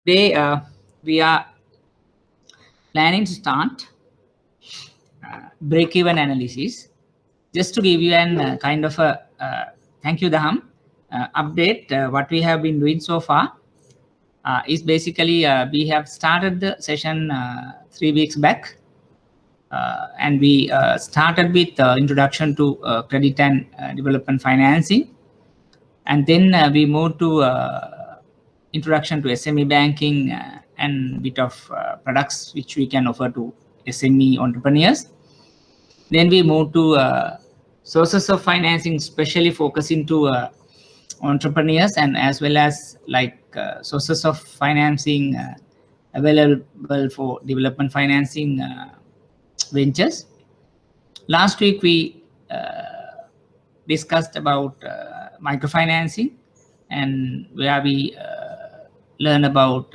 Today we are planning to start break-even analysis. Just to give you an kind of a thank you, Daham, update. What we have been doing so far is basically we have started the session 3 weeks back, and we started with introduction to credit and development financing, and then we moved to introduction to SME banking and bit of products which we can offer to SME entrepreneurs. Then we moved to sources of financing, especially focusing to entrepreneurs, and as well as like sources of financing available for development financing ventures. Last week we discussed about microfinancing, and where we learn about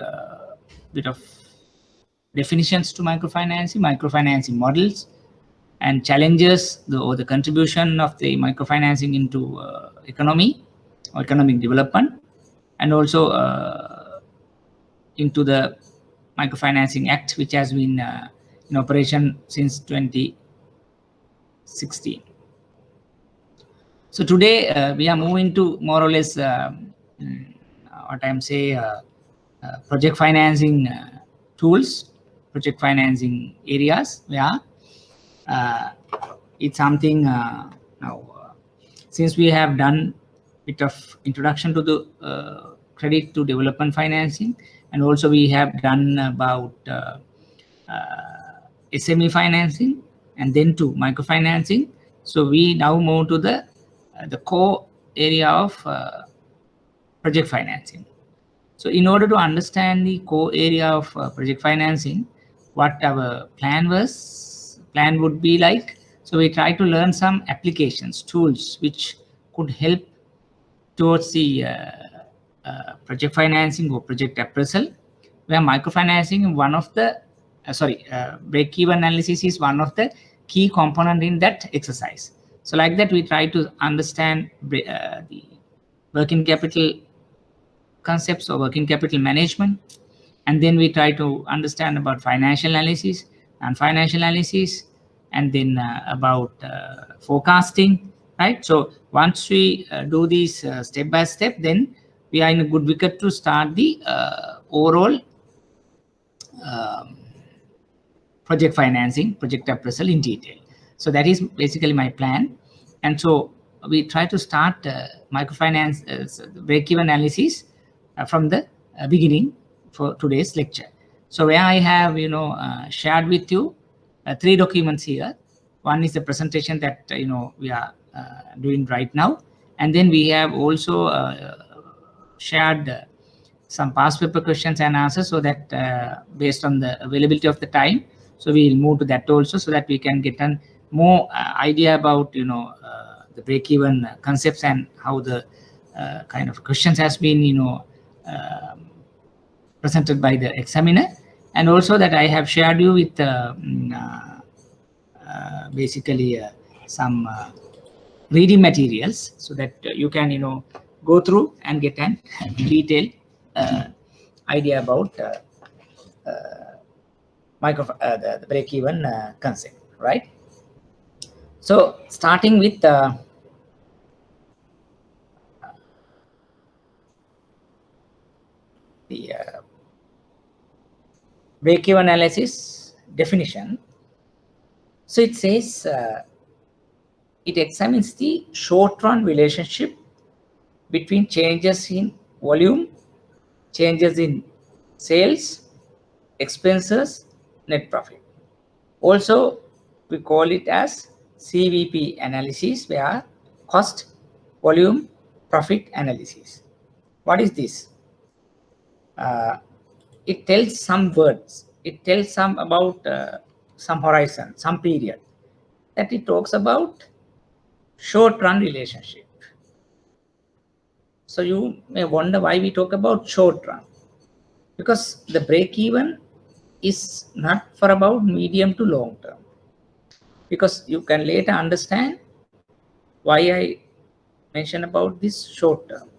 bit of definitions to microfinancing models, and challenges or the contribution of the microfinancing into economy or economic development, and also into the Microfinancing Act, which has been in operation since 2016. So today we are moving to more or less what I'm saying project financing tools, project financing areas, where it's something now since we have done bit of introduction to the credit to development financing, and also we have done about SME financing and then to microfinancing. So we now move to the core area of project financing. So in order to understand the core area of project financing, what our plan would be like. So we try to learn some applications, tools which could help towards the project financing or project appraisal, where microfinancing one of the break-even analysis is one of the key component in that exercise. So like that, we try to understand the working capital concepts or working capital management, and then we try to understand about financial analysis and financial analysis, and then about forecasting, right? So once we do these step by step, then we are in a good wicket to start the overall project financing, project appraisal in detail. So that is basically my plan. And so we try to start microfinance break-even analysis from the beginning for today's lecture. So where I have shared with you 3 documents here. One is the presentation that we are doing right now, and then we have also shared some past paper questions and answers, so that based on the availability of the time, so we will move to that also, so that we can get a more idea about the break-even concepts and how the kind of questions has been presented by the examiner, and also that I have shared you with basically some reading materials, so that you can go through and get a detailed idea about the break-even concept, right? So starting with the break-even analysis definition. So it says it examines the short-run relationship between changes in volume, changes in sales, expenses, net profit. Also, we call it as CVP analysis, where cost, volume, profit analysis. What is this? It tells some words. It tells some about some horizon, some period, that it talks about short-run relationship. So you may wonder why we talk about short-run, because the break-even is not for about medium to long term, because you can later understand why I mention about this short term.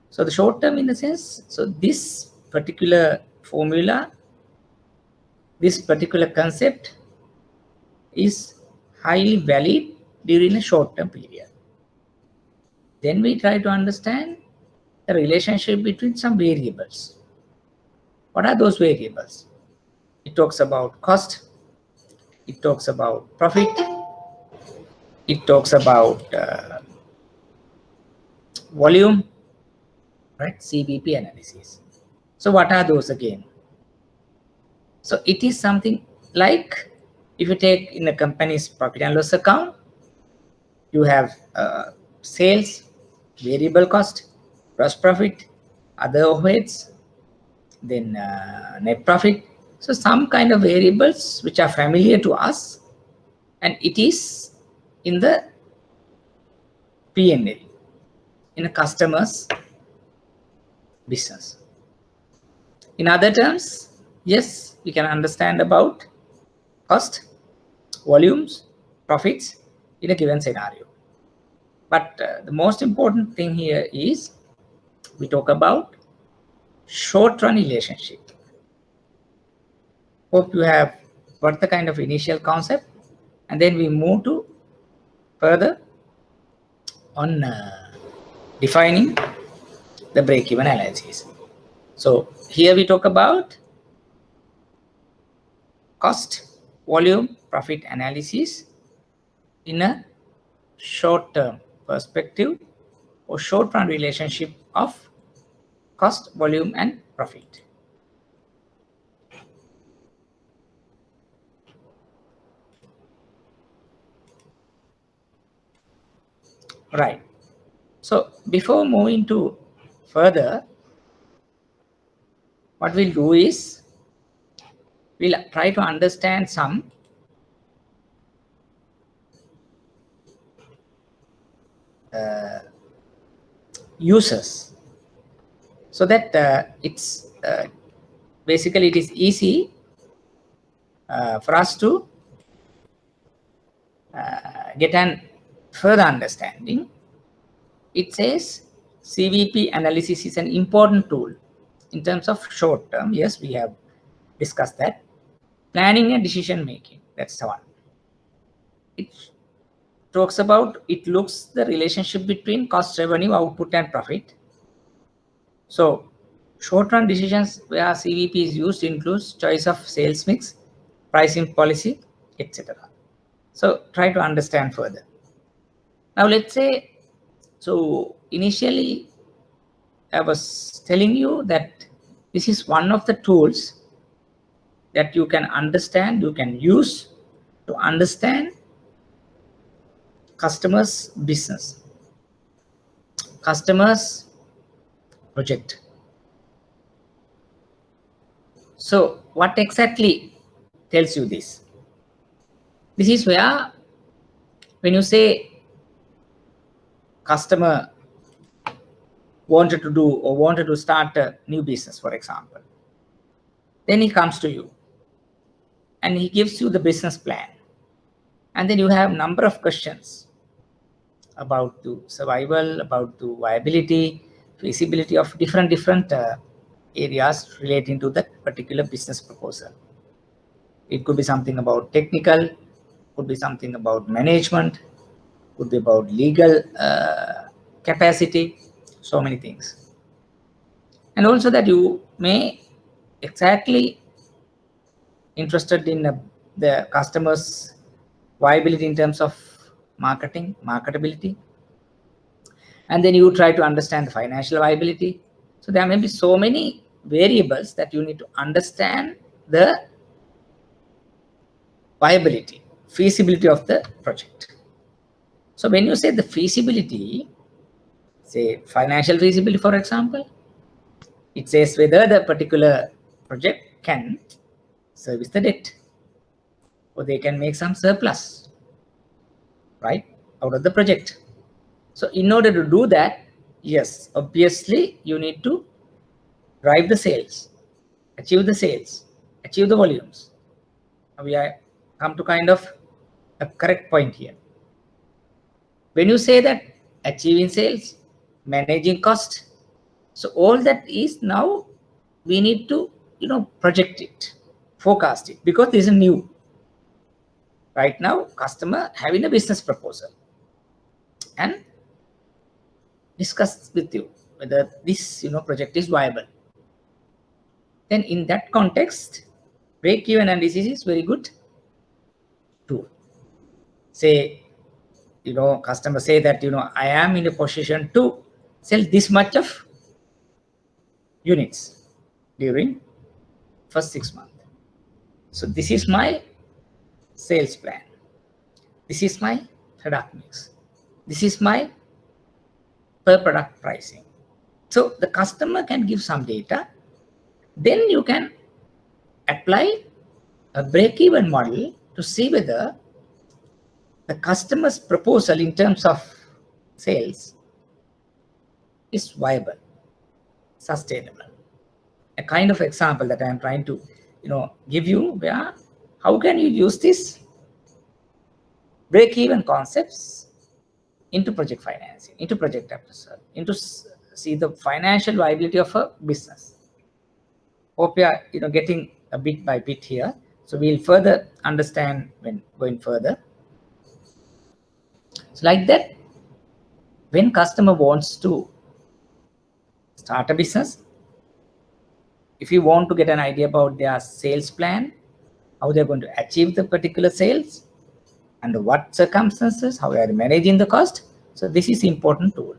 So the short term, in the sense, so this particular formula, this particular concept is highly valid during a short-term period. Then we try to understand the relationship between some variables. What are those variables? It talks about cost, it talks about profit, it talks about volume, right? CVP analysis. So what are those again? So it is something like, if you take in a company's profit and loss account, you have sales, variable cost, gross profit, other overheads, then net profit. So some kind of variables which are familiar to us, and it is in the P&L, in a customer's business. In other terms, yes, we can understand about cost, volumes, profits in a given scenario. But the most important thing here is we talk about short-run relationship. Hope you have got the kind of initial concept, and then we move to further on defining the break-even analysis. So here we talk about cost, volume, profit analysis in a short-term perspective or short-run relationship of cost, volume, and profit. Right. So before moving to further, what we'll do is we'll try to understand some uses, so that it's basically it is easy for us to get an further understanding. It says CVP analysis is an important tool in terms of short term. Yes, we have discussed that. Planning and decision making, that's the one. It talks about, it looks the relationship between cost, revenue, output, and profit. So short-run decisions where CVP is used includes choice of sales mix, pricing policy, etc. So try to understand further. Now let's say, so initially I was telling you that this is one of the tools that you can understand, you can use to understand customers' business, customers' project. So what exactly tells you this? This is where, when you say customer wanted to do or wanted to start a new business, for example, then he comes to you and he gives you the business plan, and then you have number of questions about the survival, about the viability, feasibility of different areas relating to that particular business proposal. It could be something about technical, could be something about management, could be about legal capacity, so many things. And also that you may exactly interested in the customer's viability in terms of marketing, marketability, and then you try to understand the financial viability. So there may be so many variables that you need to understand the viability, feasibility of the project. So when you say the feasibility, say financial feasibility, for example, it says whether the particular project can service the debt or they can make some surplus, right, out of the project. So in order to do that, yes, obviously you need to drive the sales, achieve the sales, achieve the volumes. We are come to kind of a correct point here. When you say that achieving sales, managing cost, so all that is now we need to project it, forecast it, because this is new. Right now, customer having a business proposal and discuss with you whether this project is viable. Then in that context, break-even analysis is very good tool. Say, customer say that, I am in a position to sell this much of units during first 6 months. So this is my sales plan. This is my product mix. This is my per product pricing. So the customer can give some data. Then you can apply a break-even model to see whether the customer's proposal in terms of sales is viable, sustainable. A kind of example that I am trying to give you, where how can you use this break-even concepts into project financing, into project appraisal, into see the financial viability of a business. Hope you are getting a bit by bit here. So we'll further understand when going further. So like that, when customer wants to start a business, if you want to get an idea about their sales plan, how they're going to achieve the particular sales, under what circumstances, how they are managing the cost. So this is important tool.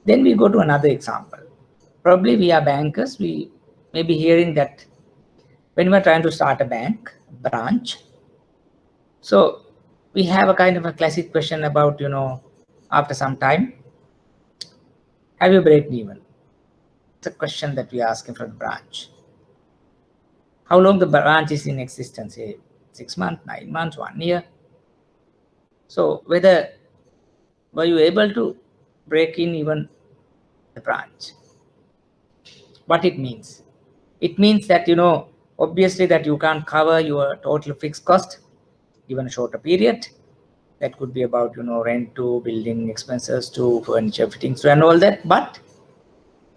Then we go to another example. Probably we are bankers. We may be hearing that when we're trying to start a bank branch, so we have a kind of a classic question about, after some time, have you break even? It's a question that we are asking from the branch. How long the branch is in existence? Say 6 months, 9 months, 1 year. So whether were you able to break in even the branch? What it means? It means that, obviously that you can't cover your total fixed cost given a shorter period. That could be about, rent to building expenses to furniture fittings and all that. But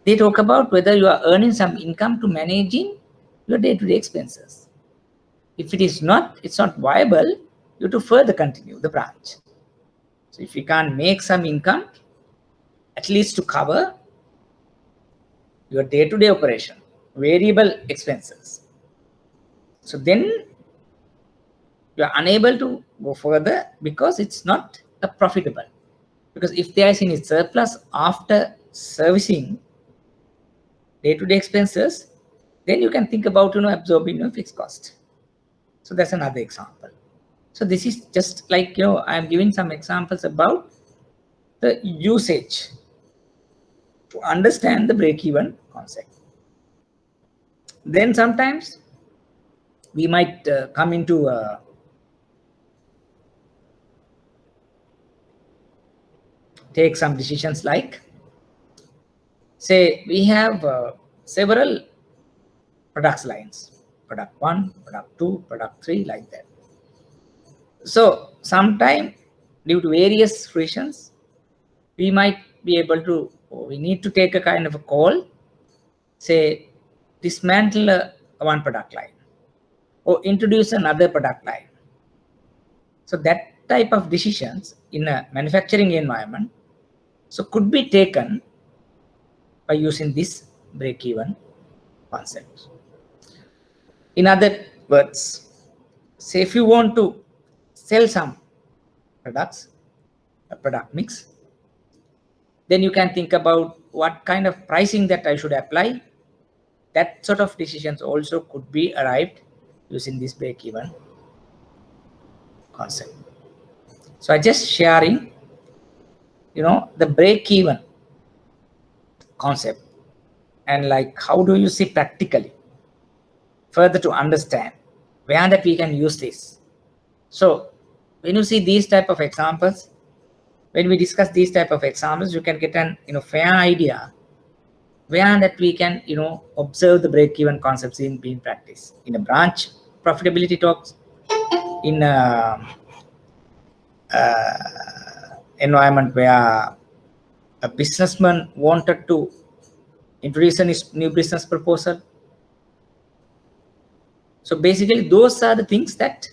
they talk about whether you are earning some income to managing your day-to-day expenses. If it is not, it's not viable, you have to further continue the branch. So if you can't make some income, at least to cover your day-to-day operation, variable expenses, so then you are unable to go further because it's not profitable. Because if there is any surplus after servicing day-to-day expenses, then you can think about absorbing your fixed cost. So that's another example. So this is just like I am giving some examples about the usage to understand the break-even concept. Then sometimes we might come into take some decisions, like say we have several products lines, product 1, product 2, product 3, like that. So sometime due to various reasons, we might be able to, or we need to take a kind of a call, say dismantle one product line or introduce another product line. So that type of decisions in a manufacturing environment could be taken by using this break-even concept. In other words, say if you want to sell some products, a product mix, then you can think about what kind of pricing that I should apply. That sort of decisions also could be arrived using this break-even concept. So I just sharing, the break-even concept, and like how do you see practically further to understand where that we can use this. So when you see these type of examples, when we discuss these type of examples, you can get an fair idea where that we can observe the break-even concepts in being practiced in a branch profitability talks, in a environment where a businessman wanted to introduce a new business proposal, So basically, those are the things that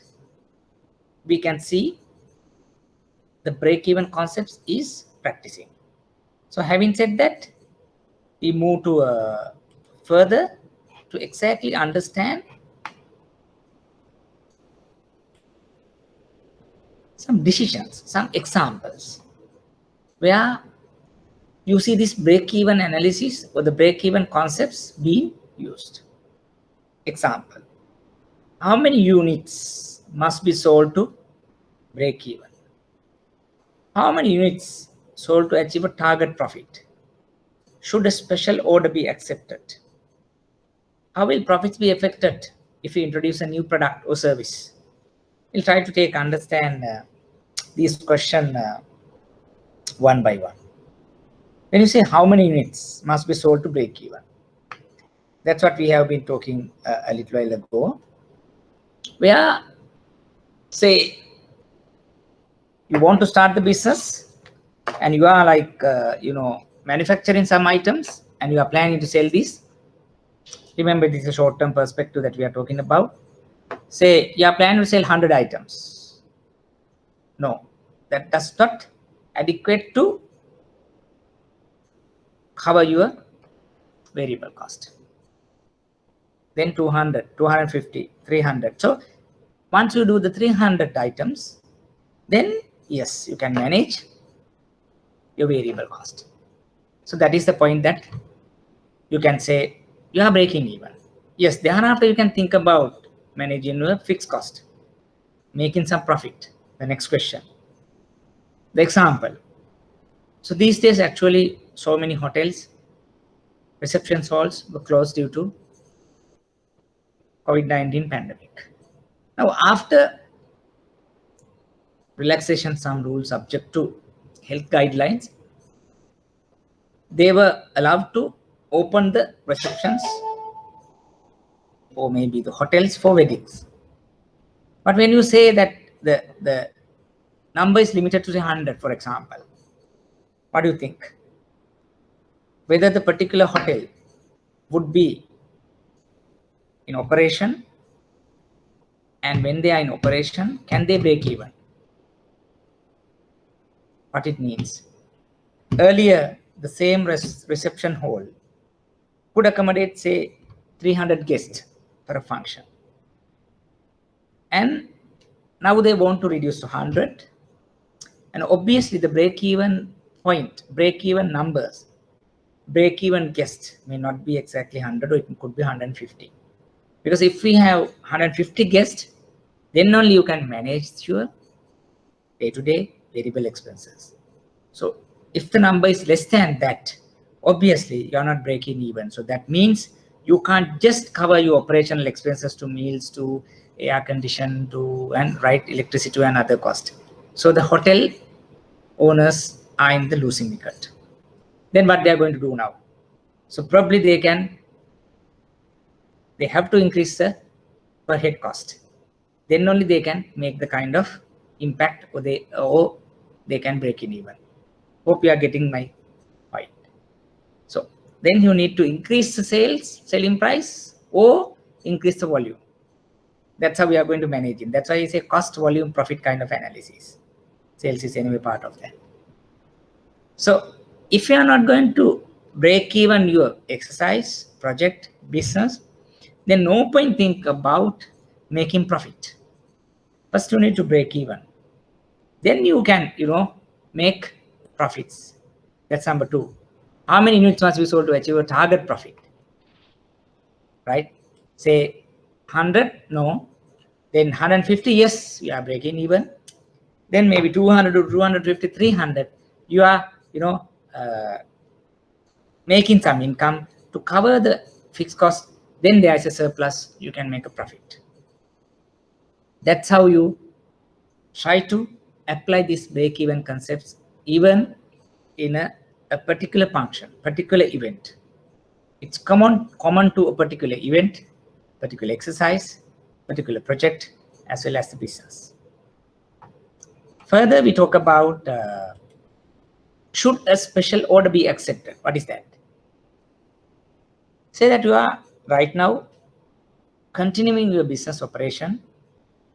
we can see the break-even concepts is practicing. So having said that, we move to further to exactly understand some decisions, some examples where you see this break-even analysis or the break-even concepts being used. Example, how many units must be sold to break even? How many units sold to achieve a target profit? Should a special order be accepted? How will profits be affected if you introduce a new product or service? We'll try to understand these questions one by one. When you say how many units must be sold to break even, that's what we have been talking a little while ago. Where, say, you want to start the business and you are like, manufacturing some items and you are planning to sell these. Remember, this is a short-term perspective that we are talking about. Say you are planning to sell 100 items. No, that does not adequate to cover your variable cost. Then 200, 250, 300. So once you do the 300 items, then yes, you can manage your variable cost. So that is the point that you can say you are breaking even. Yes, thereafter you can think about managing your fixed cost, making some profit. The next question, the example. So these days, actually, so many hotels, reception halls were closed due to COVID-19 pandemic. Now, after relaxation, some rules subject to health guidelines, they were allowed to open the receptions or maybe the hotels for weddings. But when you say that the number is limited to 100, for example, what do you think? Whether the particular hotel would be in operation, and when they are in operation, can they break even? What it means? Earlier, the same reception hall could accommodate, say, 300 guests for a function. And now they want to reduce to 100. And obviously, the break-even point, break-even numbers, break-even guests may not be exactly 100, or it could be 150. Because if we have 150 guests, then only you can manage your day-to-day variable expenses. So if the number is less than that, obviously you're not breaking even. So that means you can't just cover your operational expenses to meals, to air condition, to and electricity to another cost. So the hotel owners are in the losing wicket. Then what they are going to do now? So probably they have to increase the per head cost. Then only they can make the kind of impact, or they can break in even. Hope you are getting my point. So then you need to increase the selling price, or increase the volume. That's how we are going to manage it. That's why it's a cost, volume, profit kind of analysis. Sales is anyway part of that. So if you are not going to break even your exercise, project, business, then no point think about making profit. First you need to break even. Then you can, make profits. That's number 2. How many units must be sold to achieve a target profit? Right? Say 100, no. Then 150, yes, you are breaking even. Then maybe 200 to 250, 300, you are, making some income to cover the fixed cost. Then there is a surplus, you can make a profit. That's how you try to apply these break-even concepts even in a particular function, particular event. It's common to a particular event, particular exercise, particular project, as well as the business. Further, we talk about should a special order be accepted? What is that? Say that you are right now continuing your business operation,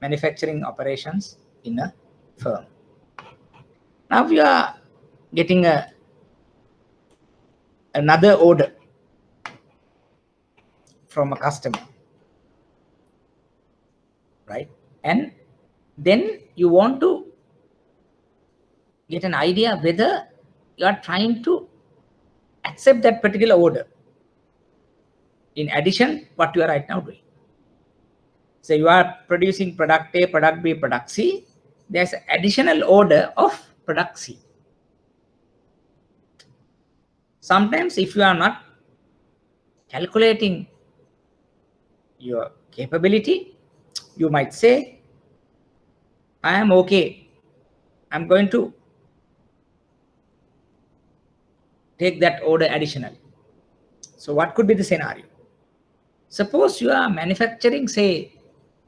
manufacturing operations in a firm. Now you are getting another order from a customer, right? And then you want to get an idea whether you are trying to accept that particular order in addition what you are right now doing. So you are producing product A, product B, product C. There's an additional order of product C. Sometimes if you are not calculating your capability, you might say, I am okay. I'm going to take that order additionally. So what could be the scenario? Suppose you are manufacturing, say,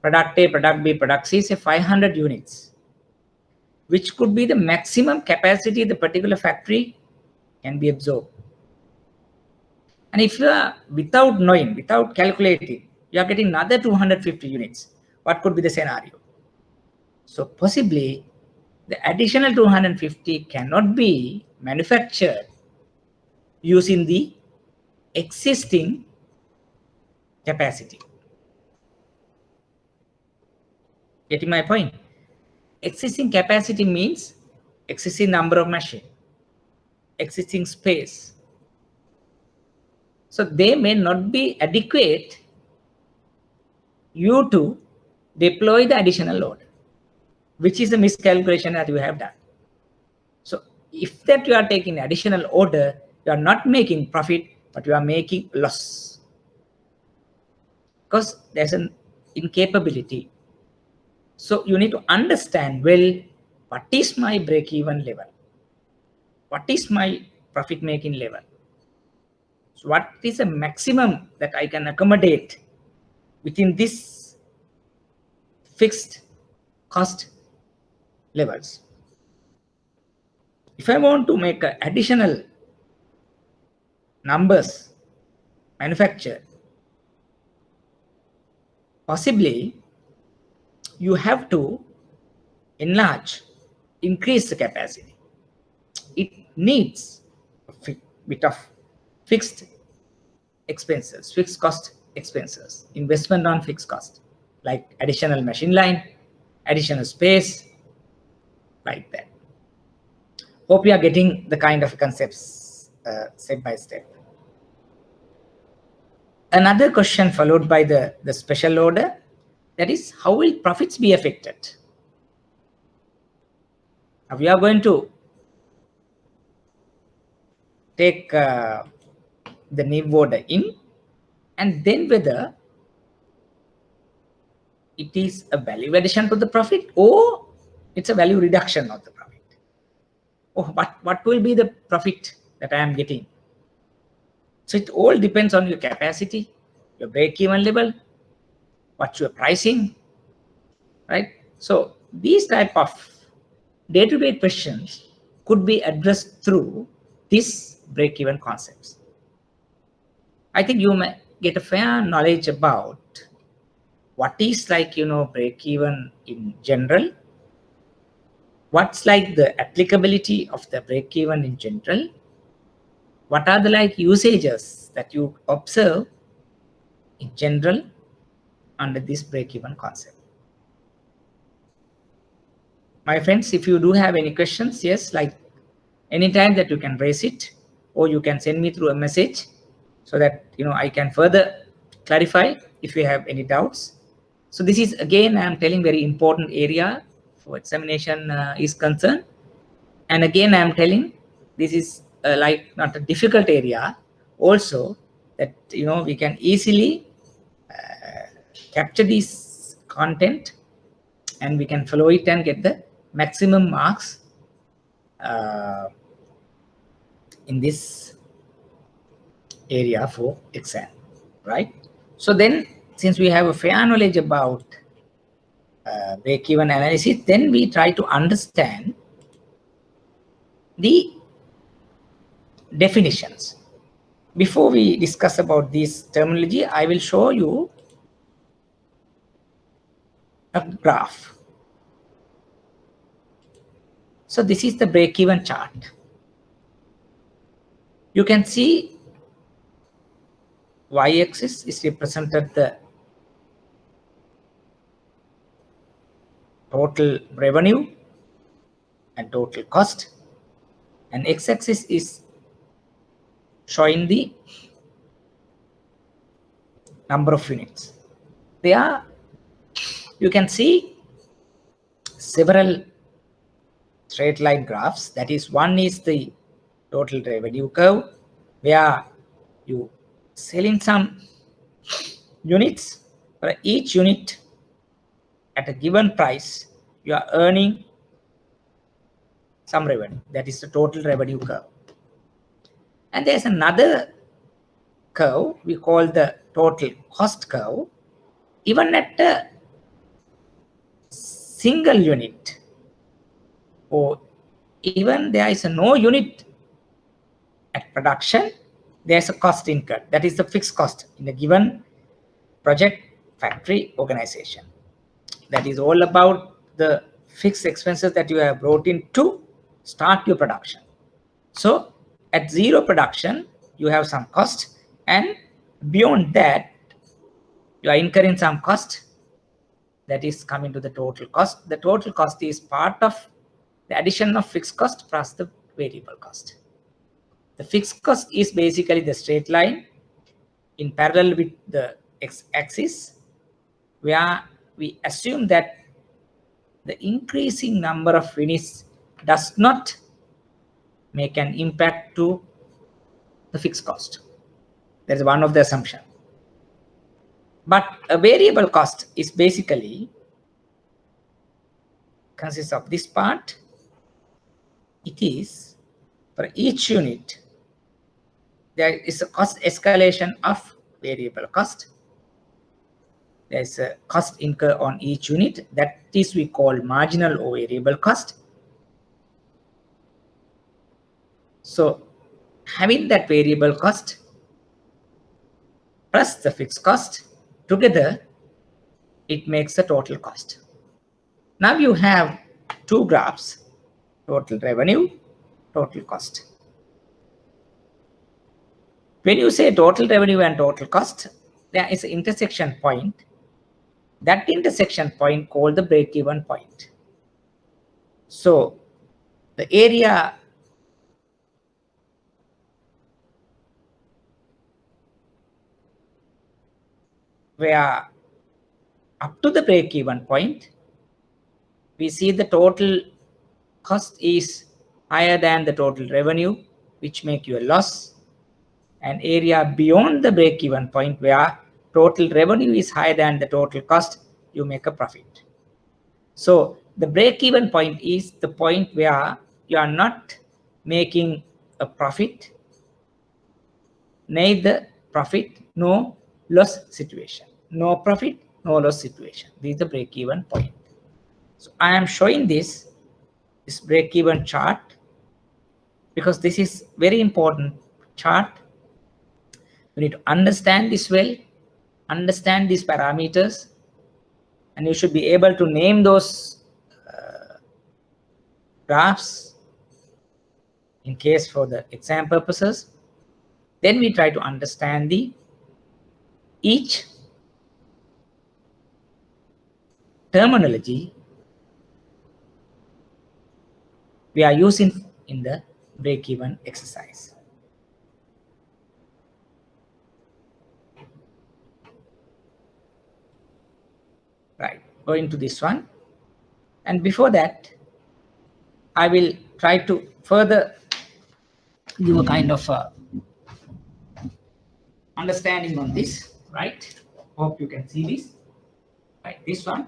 product A, product B, product C, say 500 units, which could be the maximum capacity the particular factory can be absorbed. And if you are, without knowing, without calculating, you are getting another 250 units, what could be the scenario? So possibly the additional 250 cannot be manufactured using the existing capacity. Getting my point? Existing capacity means existing number of machines, existing space. So they may not be adequate you to deploy the additional load, which is a miscalculation that you have done. So if that you are taking additional order, you are not making profit, but you are making loss, because there's an incapability. So you need to understand, well, what is my break-even level? What is my profit-making level? So what is the maximum that I can accommodate within this fixed cost levels? If I want to make additional numbers manufactured, possibly you have to enlarge, increase the capacity. It needs a bit of fixed expenses, fixed cost expenses, investment on fixed cost, like additional machine line, additional space, like that. Hope you are getting the kind of concepts step by step. Another question followed by the special order, that is, how will profits be affected? Now we are going to take the new order in, and then whether it is a value addition to the profit or it's a value reduction of the profit. Oh, what will be the profit that I am getting? So it all depends on your capacity, your break-even level, what your pricing, right? So these type of day-to-day questions could be addressed through this break-even concepts. I think you may get a fair knowledge about what is like, break-even in general, what's like the applicability of the break-even in general, what are the like usages that you observe in general under this break-even concept. My friends, if you do have any questions, yes, like anytime that you can raise it, or you can send me through a message so that I can further clarify if you have any doubts. So this is, again, I am telling, very important area for examination is concerned. And again, I am telling, this is like not a difficult area also, that we can easily capture this content and we can follow it and get the maximum marks in this area for exam, right? So then, since we have a fair knowledge about break-even analysis, then we try to understand the definitions. Before we discuss about this terminology, I will show you a graph. So this is the break-even chart. You can see y-axis is represented the total revenue and total cost, and x-axis is showing the number of units. There you can see several straight line graphs. That is, one is the total revenue curve, where you selling some units. For each unit at a given price, you are earning some revenue. That is the total revenue curve. And there's another curve we call the total cost curve. Even at a single unit, or even there is no unit at production, there's a cost incurred. That is the fixed cost in a given project, factory, organization. That is all about the fixed expenses that you have brought in to start your production. So at zero production, you have some cost, and beyond that, you are incurring some cost that is coming to the total cost. The total cost is part of the addition of fixed cost plus the variable cost. The fixed cost is basically the straight line in parallel with the x-axis, where we assume that the increasing number of units does not make an impact to the fixed cost. That is one of the assumptions. But a variable cost is basically consists of this part. It is for each unit, there is a cost escalation of variable cost. There is a cost incur on each unit. That is we call marginal or variable cost. So having that variable cost plus the fixed cost together, it makes the total cost. Now you have two graphs, total revenue, total cost. When you say total revenue and total cost, there is an intersection point. That intersection point called the break-even point. So the area where up to the break-even point, we see the total cost is higher than the total revenue, which make you a loss. An area beyond the break-even point where total revenue is higher than the total cost, you make a profit. So the break-even point is the point where you are not making a profit, neither profit nor loss situation. No profit, no loss situation. This is the break-even point. So I am showing this break-even chart because this is very important chart. You need to understand this well, understand these parameters, and you should be able to name those graphs in case for the exam purposes. Then we try to understand each terminology we are using in the break-even exercise. Right, going to this one. And before that, I will try to further give a kind of understanding on this, right? Hope you can see this. Right, this one.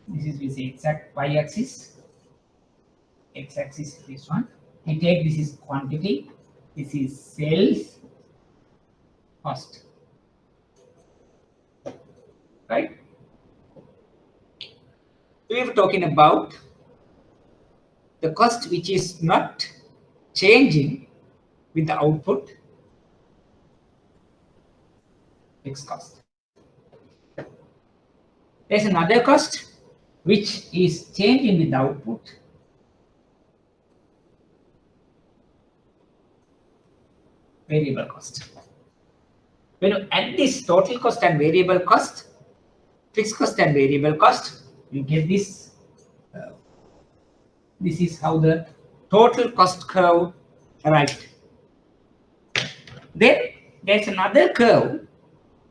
This is with the exact y-axis. X-axis is this one. We take this is quantity. This is sales cost. Right? We are talking about the cost which is not changing with the output. fixed cost. There's another cost which is changing with the output. Variable cost. When you add this total cost and variable cost, fixed cost and variable cost, you get this. This is how the total cost curve arrived. Then there's another curve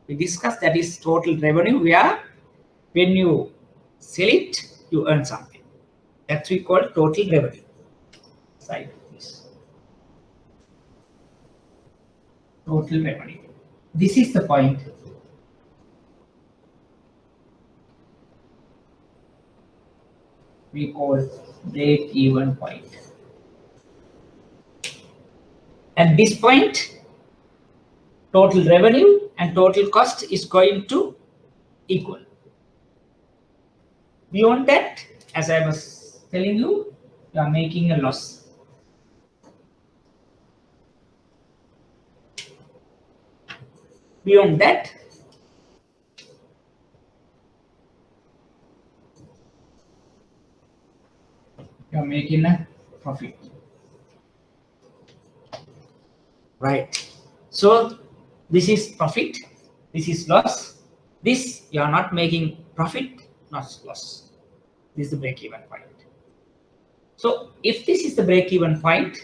we discussed, that is total revenue, where when you sell it, you earn something. That's we call total revenue. Side of this. Total revenue. This is the point we call break-even point. At this point, total revenue and total cost is going to equal. Beyond that, as I was telling you, you are making a loss. Beyond that, you are making a profit. Right. So this is profit, this is loss. This you are not making profit, not loss. This is the break-even point. So if this is the break-even point,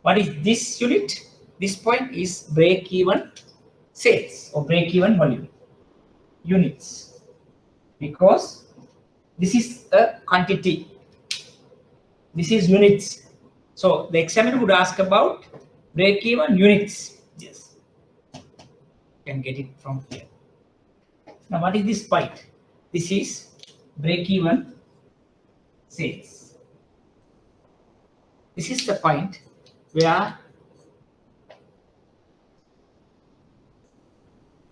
what is this unit? This point is break-even sales or break-even volume units, because this is a quantity. This is units. So the examiner would ask about break-even units. Yes, you can get it from here. Now what is this point? This is break-even sales. This is the point where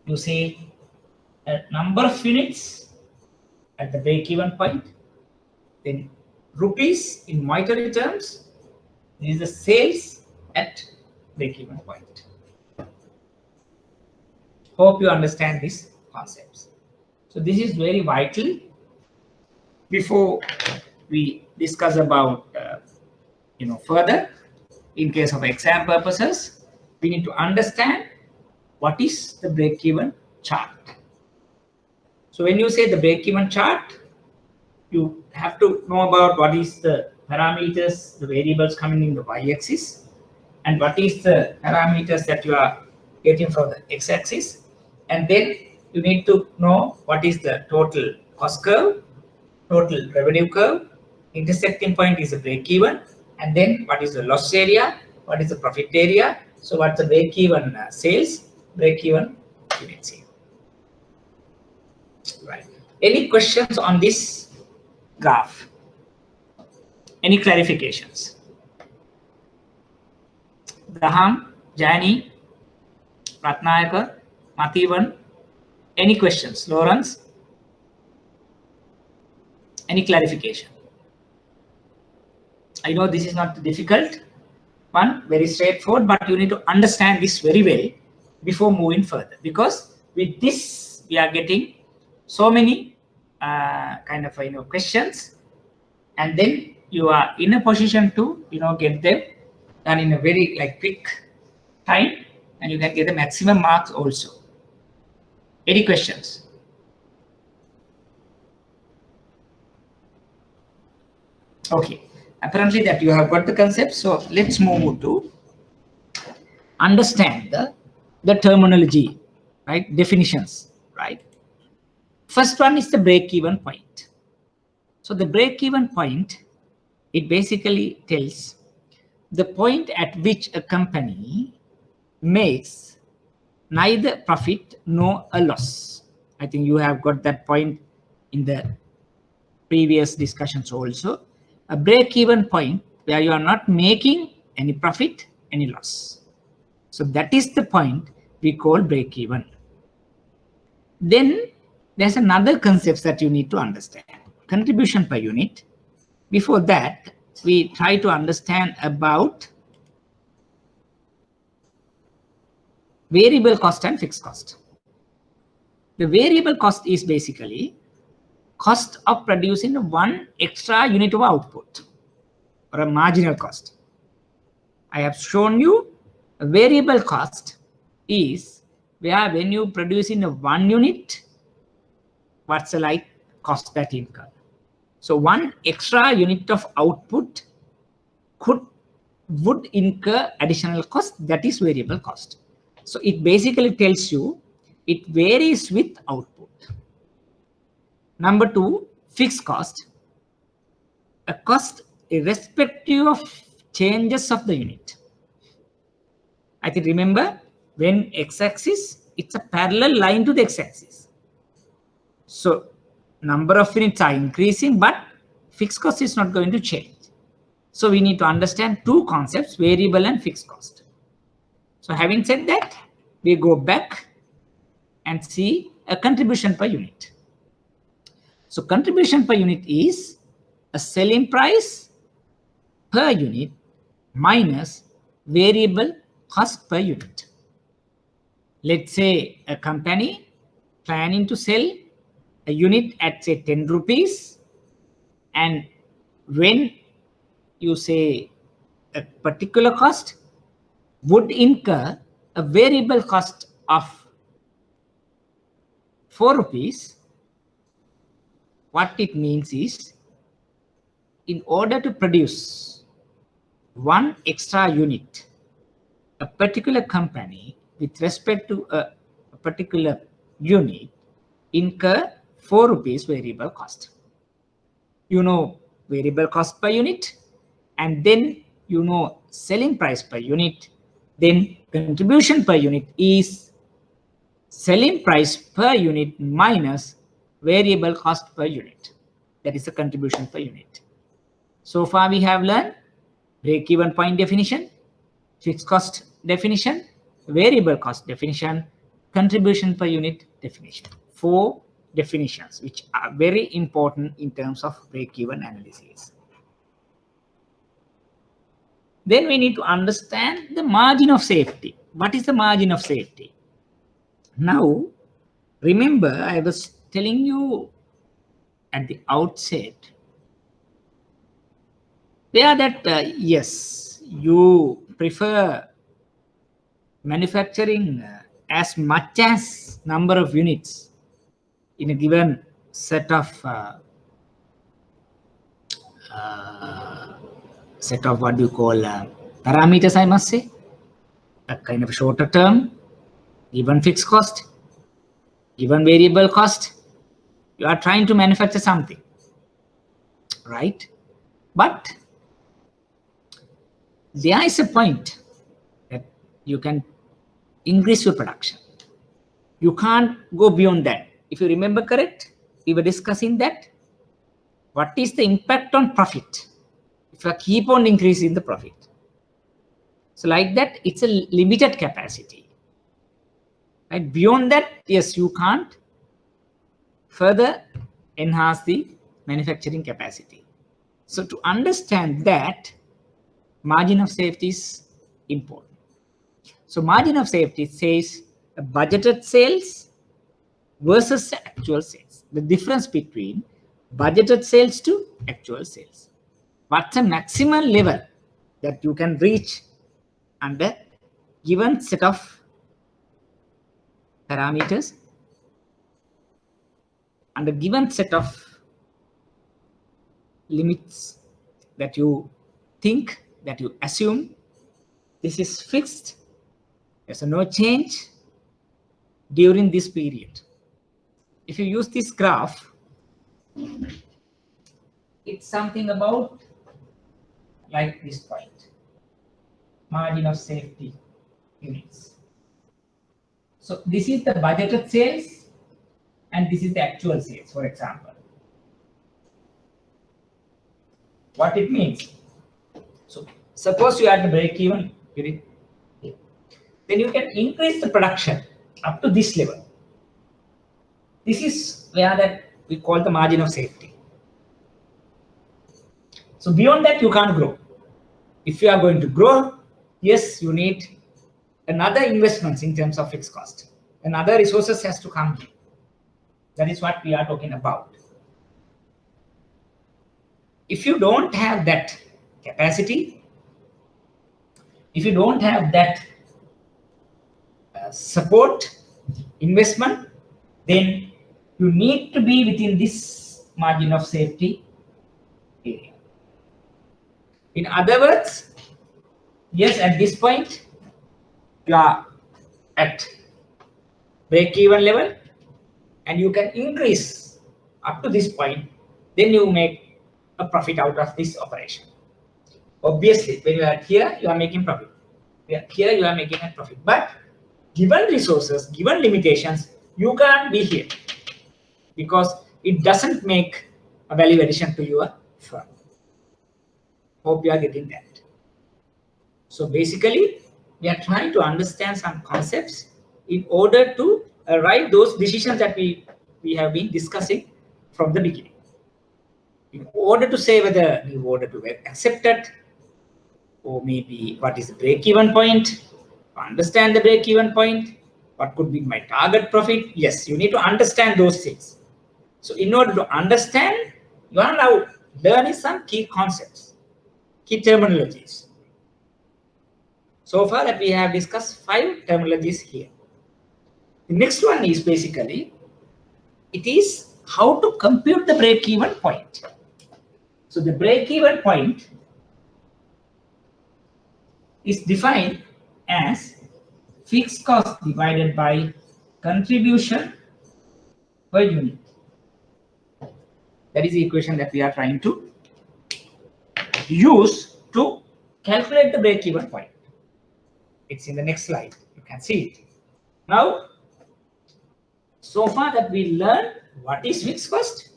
you say a number of units at the break-even point, then rupees in monetary terms, this is the sales at break-even point. Hope you understand these concepts. So this is very vital. Before we discuss about further, in case of exam purposes, we need to understand what is the break-even chart. So when you say the break-even chart, you have to know about what is the parameters, the variables coming in the y-axis, and what is the parameters that you are getting from the x-axis. And then you need to know what is the total cost curve, total revenue curve, intersecting point is the break-even, and then what is the loss area, what is the profit area. So what's the break-even sales, break-even units here. Right. Any questions on this graph? Any clarifications? Graham, Jani, Ratnayaka, Mathivan, any questions? Lawrence? Any clarification? I know this is not difficult one, very straightforward, but you need to understand this very well before moving further, because with this we are getting so many questions, and then you are in a position to get them done in a very quick time, and you can get the maximum marks also. Any questions? Okay, apparently that you have got the concept. So let's move to understand the terminology, right? Definitions, right? First one is the break-even point. So the break-even point, it basically tells the point at which a company makes neither profit nor a loss. I think you have got that point in the previous discussions also. A break-even point where you are not making any profit, any loss. So that is the point we call break-even. Then there's another concept that you need to understand. Contribution per unit. Before that, we try to understand about variable cost and fixed cost. The variable cost is basically cost of producing one extra unit of output, or a marginal cost. I have shown you a variable cost is where when you produce in one unit, what's the like cost that incur. So one extra unit of output would incur additional cost, that is variable cost. So it basically tells you it varies with output. Number two, fixed cost. A cost irrespective of changes of the unit. I think remember, when x-axis, it's a parallel line to the x-axis. So number of units are increasing, but fixed cost is not going to change. So we need to understand two concepts, variable and fixed cost. So having said that, we go back and see a contribution per unit. So contribution per unit is a selling price per unit minus variable cost per unit. Let's say a company planning to sell a unit at say 10 rupees, and when you say a particular cost would incur a variable cost of 4 rupees, what it means is, in order to produce one extra unit, a particular company with respect to a particular unit incur 4 rupees variable cost. You know variable cost per unit, and then you know selling price per unit. Then contribution per unit is selling price per unit minus variable cost per unit. That is the contribution per unit. So far we have learned break-even point definition, fixed cost definition, variable cost definition, contribution per unit definition. 4 definitions which are very important in terms of break-even analysis. Then we need to understand the margin of safety. What is the margin of safety? Now, remember, I was telling you at the outset there that yes, you prefer manufacturing as much as number of units in a given set of what do you call parameters, I must say, a kind of shorter term, given fixed cost, given variable cost. You are trying to manufacture something, right? But there is a point that you can increase your production. You can't go beyond that. If you remember correct, we were discussing that. What is the impact on profit if you keep on increasing the profit? So like that, it's a limited capacity. Right? Beyond that, yes, you can't further enhance the manufacturing capacity. So to understand that, margin of safety is important. So margin of safety says a budgeted sales versus actual sales. The difference between budgeted sales to actual sales. What's a maximum level that you can reach under given set of parameters, under given set of limits that you think, that you assume this is fixed, there's no change during this period. If you use this graph, it's something about like this point, margin of safety units. So this is the budgeted sales and this is the actual sales, for example. What it means? So suppose you are at the break-even unit, then you can increase the production up to this level. This is where that we call the margin of safety. So beyond that, you can't grow. If you are going to grow, yes, you need another investments in terms of fixed cost. Another resources has to come. That is what we are talking about. If you don't have that capacity, if you don't have that support investment, then you need to be within this margin of safety area. In other words, yes, at this point, you are at break-even level and you can increase up to this point, then you make a profit out of this operation. Obviously, when you are here, you are making profit. Here, you are making a profit. But given resources, given limitations, you can't be here because it doesn't make a value addition to your firm. Hope you are getting that. So basically, we are trying to understand some concepts in order to arrive those decisions that we have been discussing from the beginning. In order to say whether new order to get accepted, or maybe what is the break-even point, understand the break-even point, what could be my target profit. Yes, you need to understand those things. So in order to understand, you are now learning some key concepts, key terminologies. So far that we have discussed 5 terminologies here. The next one is basically, it is how to compute the break-even point. So the break-even point is defined as fixed cost divided by contribution per unit. That is the equation that we are trying to use to calculate the break-even point. It's in the next slide. You can see it. Now, so far that we learned what is fixed cost,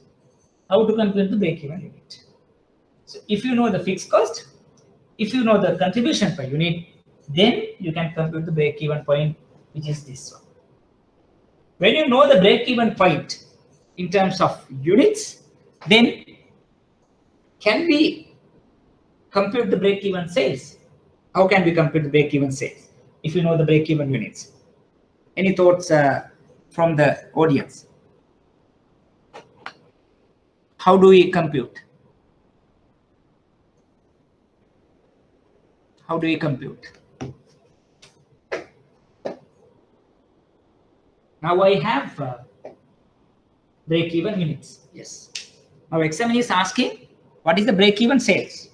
how to compute the break-even unit. So if you know the fixed cost, if you know the contribution per unit, then you can compute the break-even point, which is this one. When you know the break-even point in terms of units, then can we compute the break-even sales? How can we compute the break-even sales if you know the break-even units? Any thoughts from the audience? How do we compute? How do we compute? Now I have break-even units. Yes. Now examiner is asking, what is the break-even sales?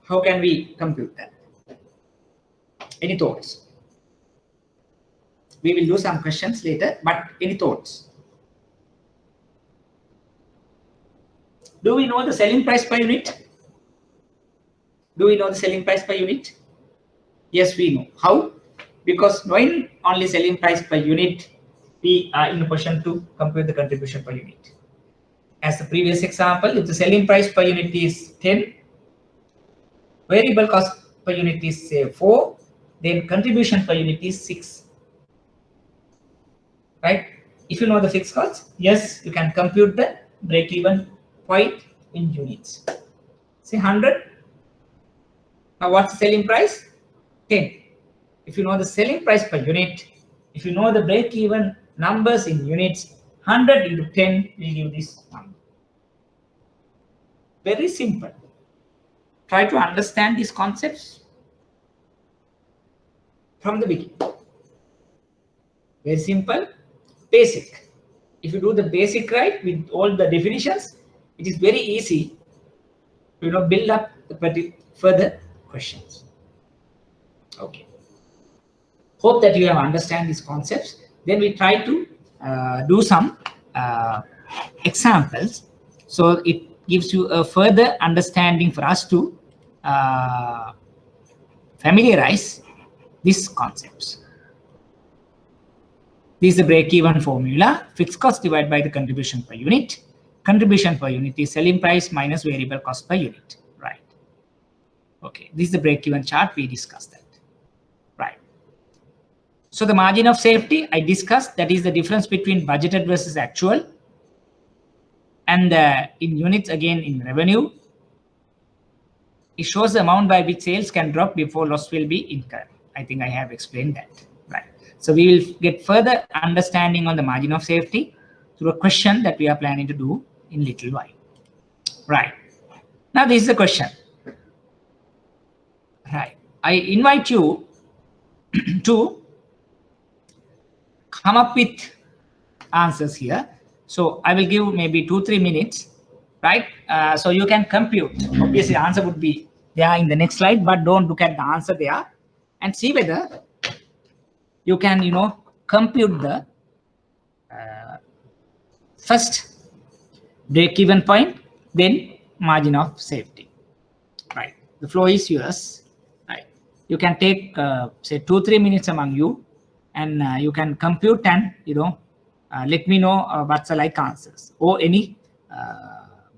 How can we compute that? Any thoughts? We will do some questions later, but any thoughts? Do we know the selling price per unit? Do we know the selling price per unit? Yes, we know. How? Because knowing only selling price per unit, we are in a position to compute the contribution per unit. As the previous example, if the selling price per unit is 10, variable cost per unit is say 4, then contribution per unit is 6. Right? If you know the fixed cost, yes, you can compute the break-even point in units. Say 100. Now what's the selling price? 10. If you know the selling price per unit, if you know the break-even numbers in units, 100 into 10 will give this number. Very simple. Try to understand these concepts from the beginning. Very simple, basic. If you do the basic right with all the definitions, it is very easy to build up the further questions. Okay. Hope that you have understand these concepts. Then we try to do some examples, so it gives you a further understanding for us to familiarize these concepts. This is the break-even formula: fixed cost divided by the contribution per unit. Contribution per unit is selling price minus variable cost per unit. Right. Okay. This is the break-even chart. We discussed that. Right. So the margin of safety I discussed, that is the difference between budgeted versus actual. And in units, again in revenue, it shows the amount by which sales can drop before loss will be incurred. I think I have explained that. Right. So we will get further understanding on the margin of safety. through a question that we are planning to do in little while. Right. Now this is the question. Right. I invite you to come up with answers here. So I will give maybe 2-3 minutes, right? So you can compute. Obviously, the answer would be there in the next slide, but don't look at the answer there, and see whether you can, compute the first break-even point, then margin of safety. Right. The flow is yours. Right. You can take say 2-3 minutes among you, and you can compute and let me know what's the like answers or any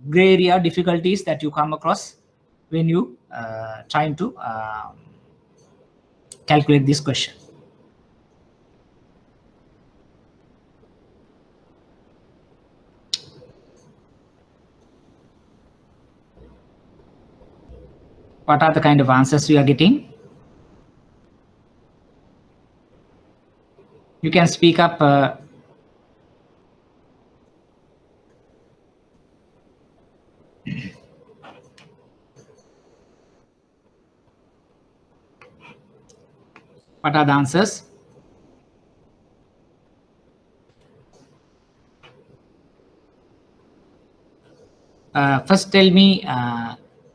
gray area difficulties that you come across when you trying to calculate this question. What are the kind of answers you are getting? You can speak up. What are the answers? First, tell me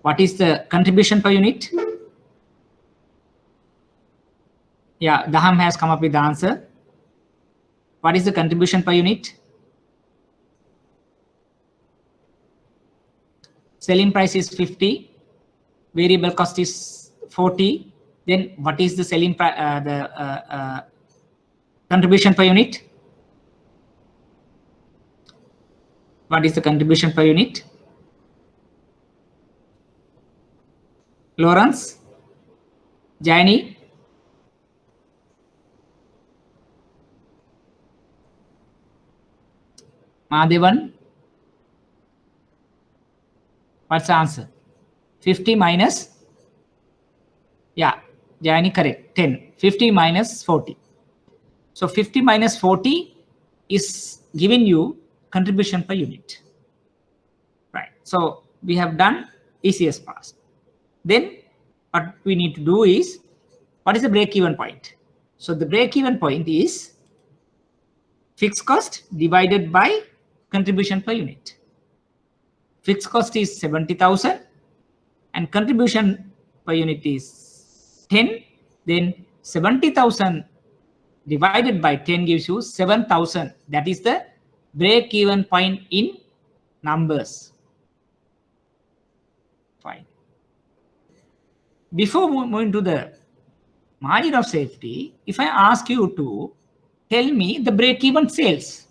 what is the contribution per unit? Yeah, Daham has come up with the answer. What is the contribution per unit? Selling price is 50, variable cost is 40. Then what is the selling price? The contribution per unit? What is the contribution per unit? Lawrence, Jani, Madhavan. What's the answer? 50 minus, yeah, Jani correct, 10. 50 minus 40. So 50 minus 40 is giving you contribution per unit. Right. So we have done ECS pass. Then what we need to do is, what is the break-even point? So the break-even point is fixed cost divided by contribution per unit. Fixed cost is 70,000 and contribution per unit is 10. Then 70,000 divided by 10 gives you 7,000. That is the break-even point in numbers. Fine. Before moving to the margin of safety, if I ask you to tell me the break-even sales.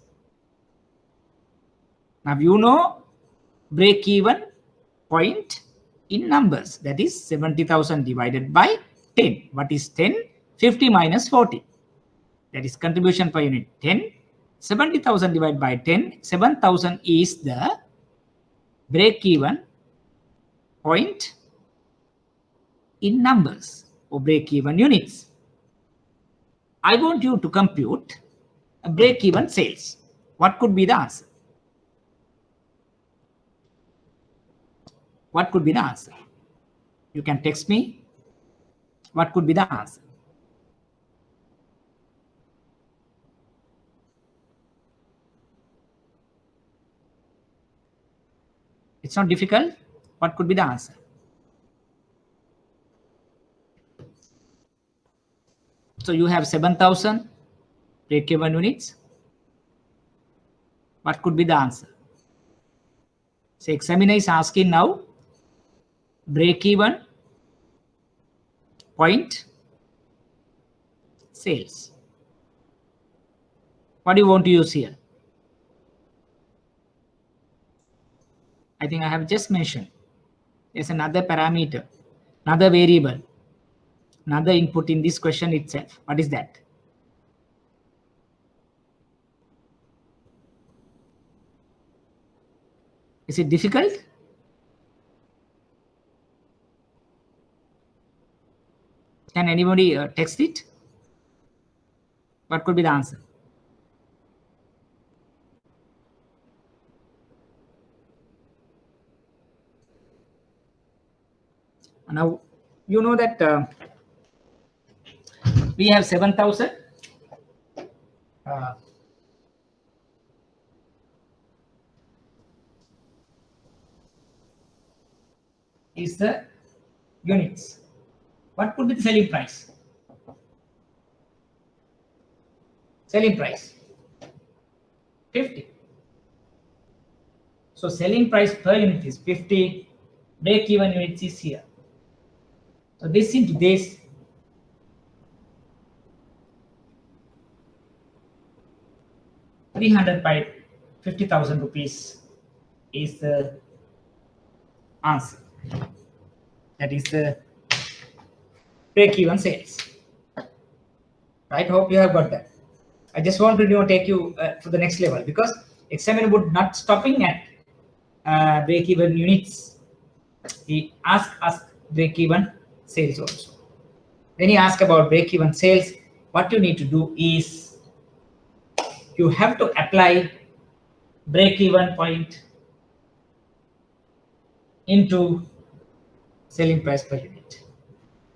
Now you know break-even point in numbers, that is 70,000 divided by 10. What is 10? 50 minus 40. That is contribution per unit 10. 70,000 divided by 10. 7,000 is the break-even point in numbers or break-even units. I want you to compute a break-even sales. What could be the answer? What could be the answer? You can text me. What could be the answer? It's not difficult. What could be the answer? So you have 7,000 break-even units. What could be the answer? So examiner is asking now break-even point sales. What do you want to use here? I think I have just mentioned. There's another parameter, another variable, another input in this question itself. What is that? Is it difficult? Can anybody text it? What could be the answer? Now, you know that we have 7,000. Is the units. What could be the selling price? Selling price 50. So selling price per unit is 50. Break even units is here. So this into this. $300 by 50,000 rupees is the answer. That is the break-even sales. Right? Hope you have got that. I just want to take you to the next level, because examiner would not stopping at break-even units. He asked us break-even sales also. Then he asked about break-even sales. What you need to do is you have to apply break-even point into selling price per unit.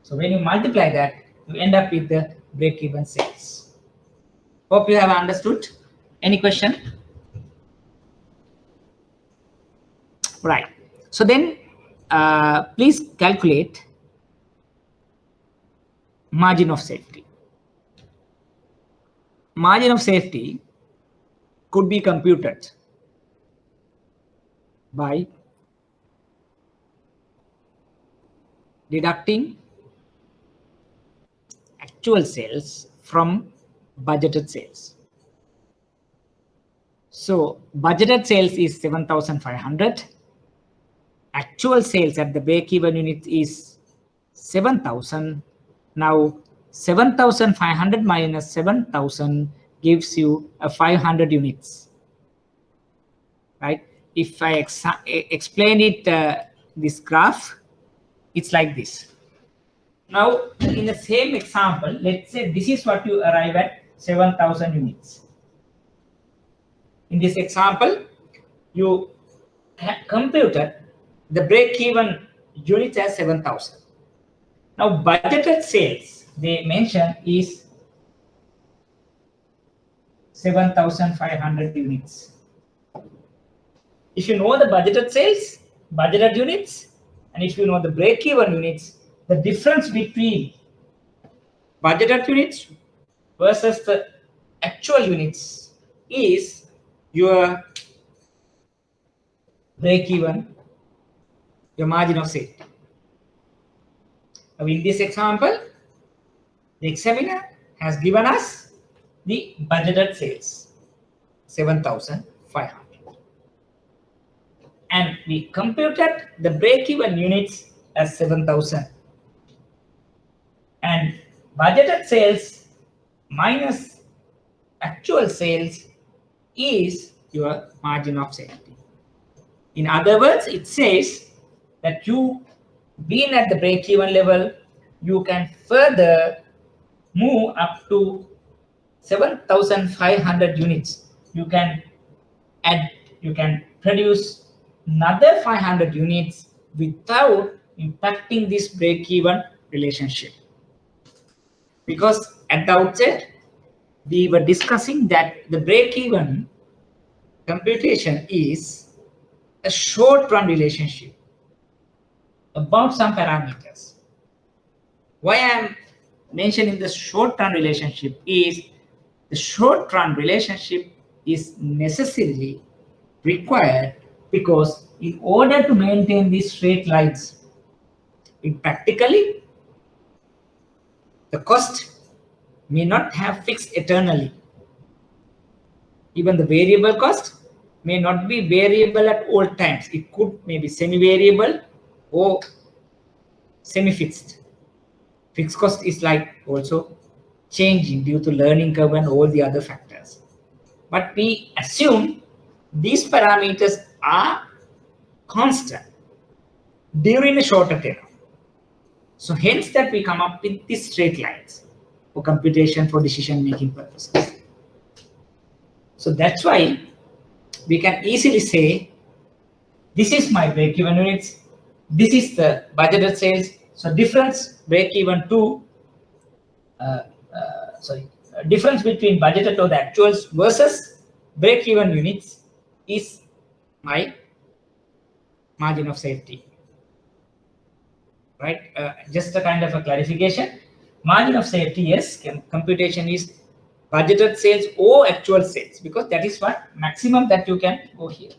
So when you multiply that, you end up with the break-even sales. Hope you have understood. Any question? Right. So then, please calculate margin of safety. Margin of safety could be computed by deducting actual sales from budgeted sales. So budgeted sales is 7,500. Actual sales at the break-even unit is 7,000. Now 7,500 minus 7,000 gives you a 500 units. Right? If I explain it, this graph, it's like this. Now, in the same example, let's say this is what you arrive at 7,000 units. In this example, you computed the break-even units as 7,000. Now, budgeted sales, they mention, is 7,500 units. If you know the budgeted sales, budgeted units, and if you know the break-even units, the difference between budgeted units versus the actual units is your break-even, your margin of safety. Now in this example, the examiner has given us the budgeted sales, 7,500. And we computed the break-even units as 7,000. And budgeted sales minus actual sales is your margin of safety. In other words, it says that you being at the break-even level, you can further move up to 7,500 units. You can add, you can produce another 500 units without impacting this break-even relationship. Because at the outset, we were discussing that the break-even computation is a short-run relationship about some parameters. Why I am mentioning the short-run relationship is the short-run relationship is necessarily required because in order to maintain these straight lines, practically the cost may not have fixed eternally. Even the variable cost may not be variable at all times. It could maybe semi-variable or semi-fixed. Fixed cost is like also changing due to learning curve and all the other factors. But we assume these parameters are constant during a shorter tenor. So hence that we come up with these straight lines for computation for decision making purposes. So that's why we can easily say, this is my break-even units, this is the budgeted sales, So difference difference between budgeted or the actuals versus break-even units is my margin of safety. Right? Just a kind of a clarification. Margin of safety, yes, computation is budgeted sales or actual sales, because that is what maximum that you can go here.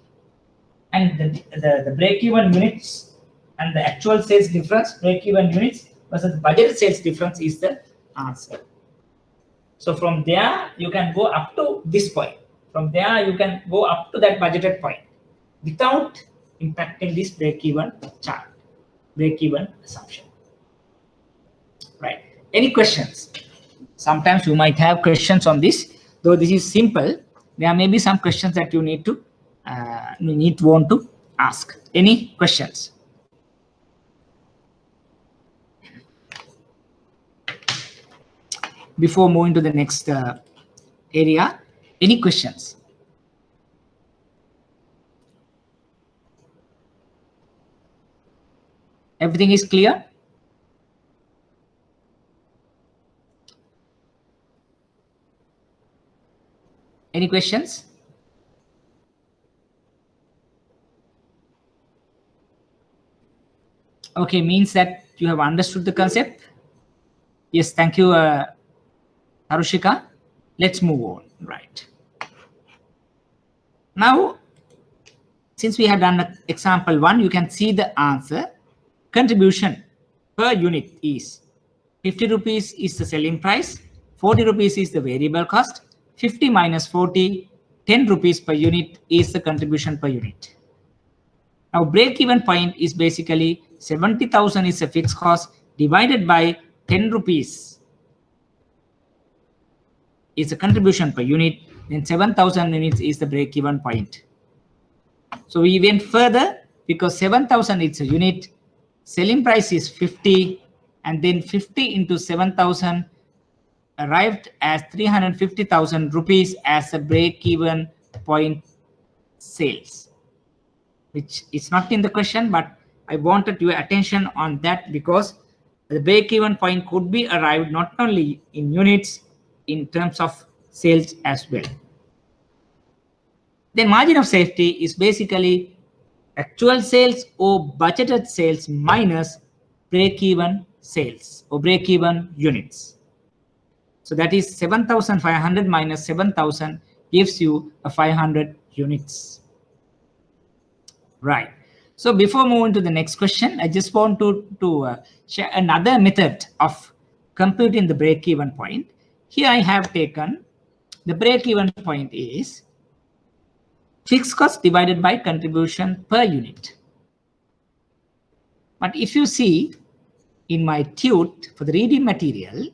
And the break-even units and the actual sales difference, break-even units versus budgeted sales difference is the answer. So from there, you can go up to this point. From there, you can go up to that budgeted point without impacting this break-even chart, break-even assumption. Right? Any questions? Sometimes you might have questions on this. Though this is simple, there may be some questions that you need to want to ask. Any questions? Before moving to the next area, any questions? Everything is clear? Any questions? Okay, means that you have understood the concept. Yes, thank you, Harushika. Let's move on. Right. Now, since we have done example 1, you can see the answer. Contribution per unit is 50 rupees is the selling price, 40 rupees is the variable cost, 50 minus 40, 10 rupees per unit is the contribution per unit. Now, break-even point is basically 70,000 is a fixed cost divided by 10 rupees is the contribution per unit, then 7,000 units is the break-even point. So we went further because 7,000 is a unit, selling price is 50, and then 50 into 7,000 arrived as 350,000 rupees as a break-even point sales, which is not in the question, but I wanted your attention on that because the break-even point could be arrived not only in units, in terms of sales as well. Then margin of safety is basically actual sales or budgeted sales minus break-even sales or break-even units. So that is 7,500 minus 7,000 gives you a 500 units. Right. So before moving to the next question, I just want to share another method of computing the break-even point. Here I have taken the break-even point is fixed cost divided by contribution per unit. But if you see in my tute for the reading material,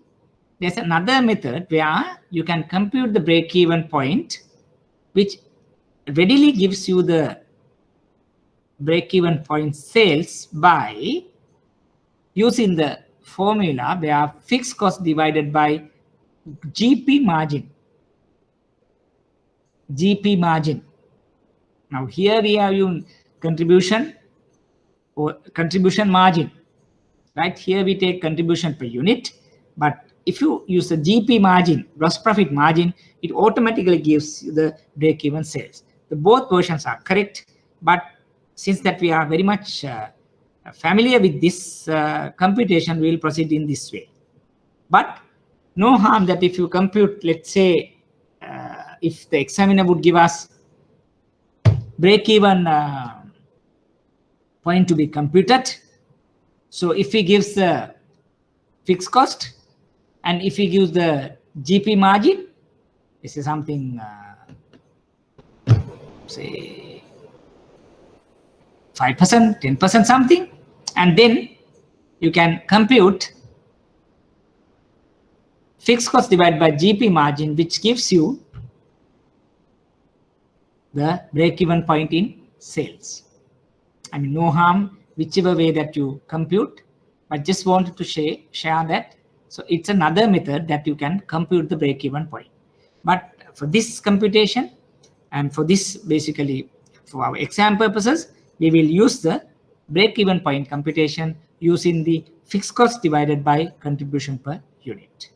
there's another method where you can compute the break-even point, which readily gives you the break-even point sales by using the formula where fixed cost divided by GP margin. GP margin. Now here we have your contribution or contribution margin. Right here we take contribution per unit, but if you use the GP margin, gross profit margin, it automatically gives you the break-even sales. The both versions are correct, but since that we are very much familiar with this computation, we will proceed in this way. But no harm that if you compute, let's say, if the examiner would give us break-even point to be computed. So if he gives the fixed cost and if he gives the GP margin, this is something, say 5%, 10% something, and then you can compute fixed cost divided by GP margin, which gives you the break-even point in sales. I mean, no harm whichever way that you compute, but just wanted to share that. So it's another method that you can compute the break-even point. But for this computation and for this, basically for our exam purposes, we will use the break-even point computation using the fixed cost divided by contribution per unit.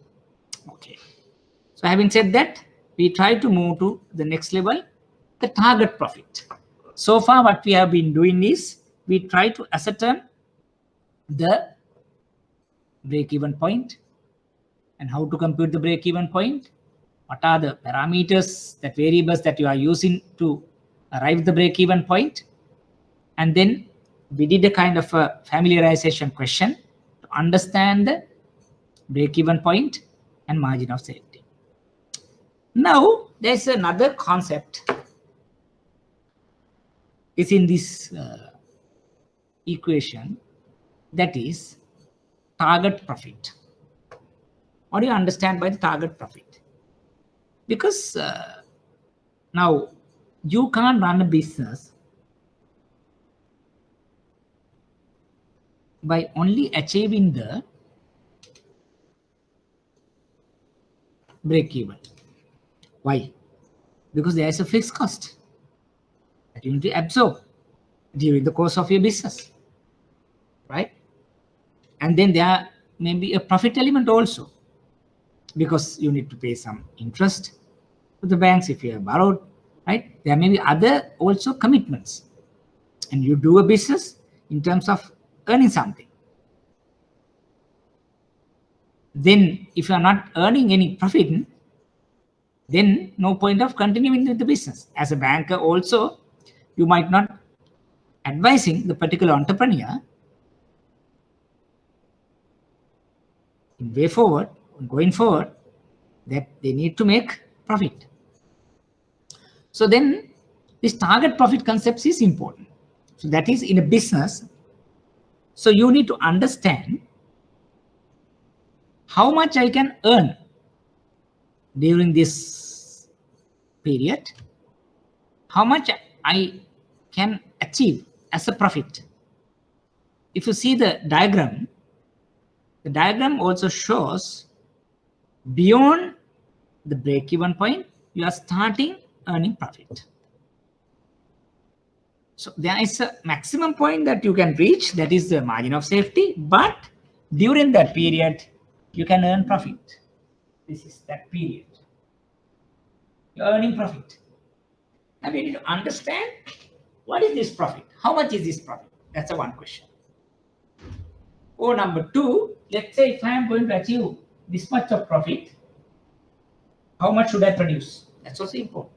Okay. So having said that, we try to move to the next level, the target profit. So far, what we have been doing is we try to ascertain the break-even point and how to compute the break-even point. What are the parameters, that variables that you are using to arrive the break-even point? And then we did a kind of a familiarization question to understand the break-even point and margin of safety. Now, there's another concept is in this equation, that is target profit. What do you understand by the target profit? Because now you can't run a business by only achieving the break even. Why? Because there is a fixed cost that you need to absorb during the course of your business, right? And then there may be a profit element also, because you need to pay some interest to the banks if you have borrowed, right? There may be other also commitments, and you do a business in terms of earning something. Then if you are not earning any profit, then no point of continuing with the business. As a banker also, you might not advising the particular entrepreneur in way forward, going forward, that they need to make profit. So then this target profit concept is important. So that is in a business. So you need to understand how much I can earn during this period, how much I can achieve as a profit. If you see the diagram also shows beyond the break-even point, you are starting earning profit. So there is a maximum point that you can reach, that is the margin of safety, but during that period, you can earn profit. This is that period. You're earning profit. Now we need to understand what is this profit? How much is this profit? That's a one question. Or number two, let's say if I am going to achieve this much of profit, how much should I produce? That's also important.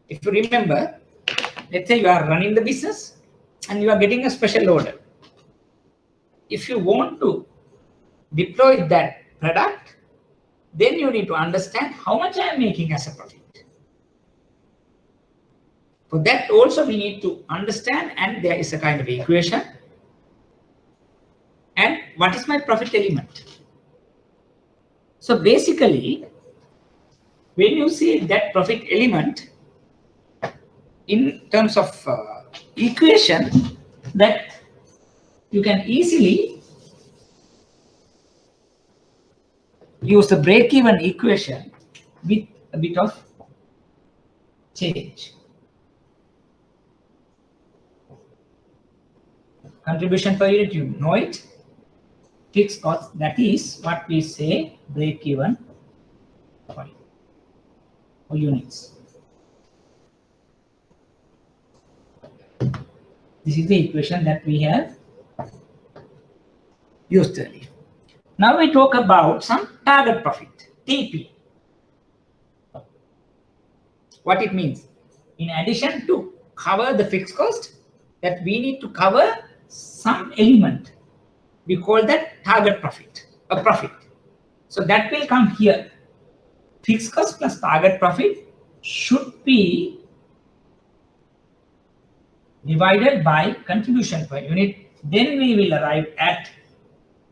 If you remember, let's say you are running the business and you are getting a special order. If you want to deploy that product, then you need to understand how much I am making as a profit. For that also we need to understand, and there is a kind of equation. And what is my profit element? So basically, when you see that profit element in terms of equation, that you can easily use the break-even equation with a bit of change. Contribution per unit, you know it. Fixed cost, that is what we say break-even point or units. This is the equation that we have used earlier. Now we talk about some target profit, TP. What it means? In addition to cover the fixed cost, that we need to cover some element. We call that target profit, a profit. So that will come here. Fixed cost plus target profit should be divided by contribution per unit. Then we will arrive at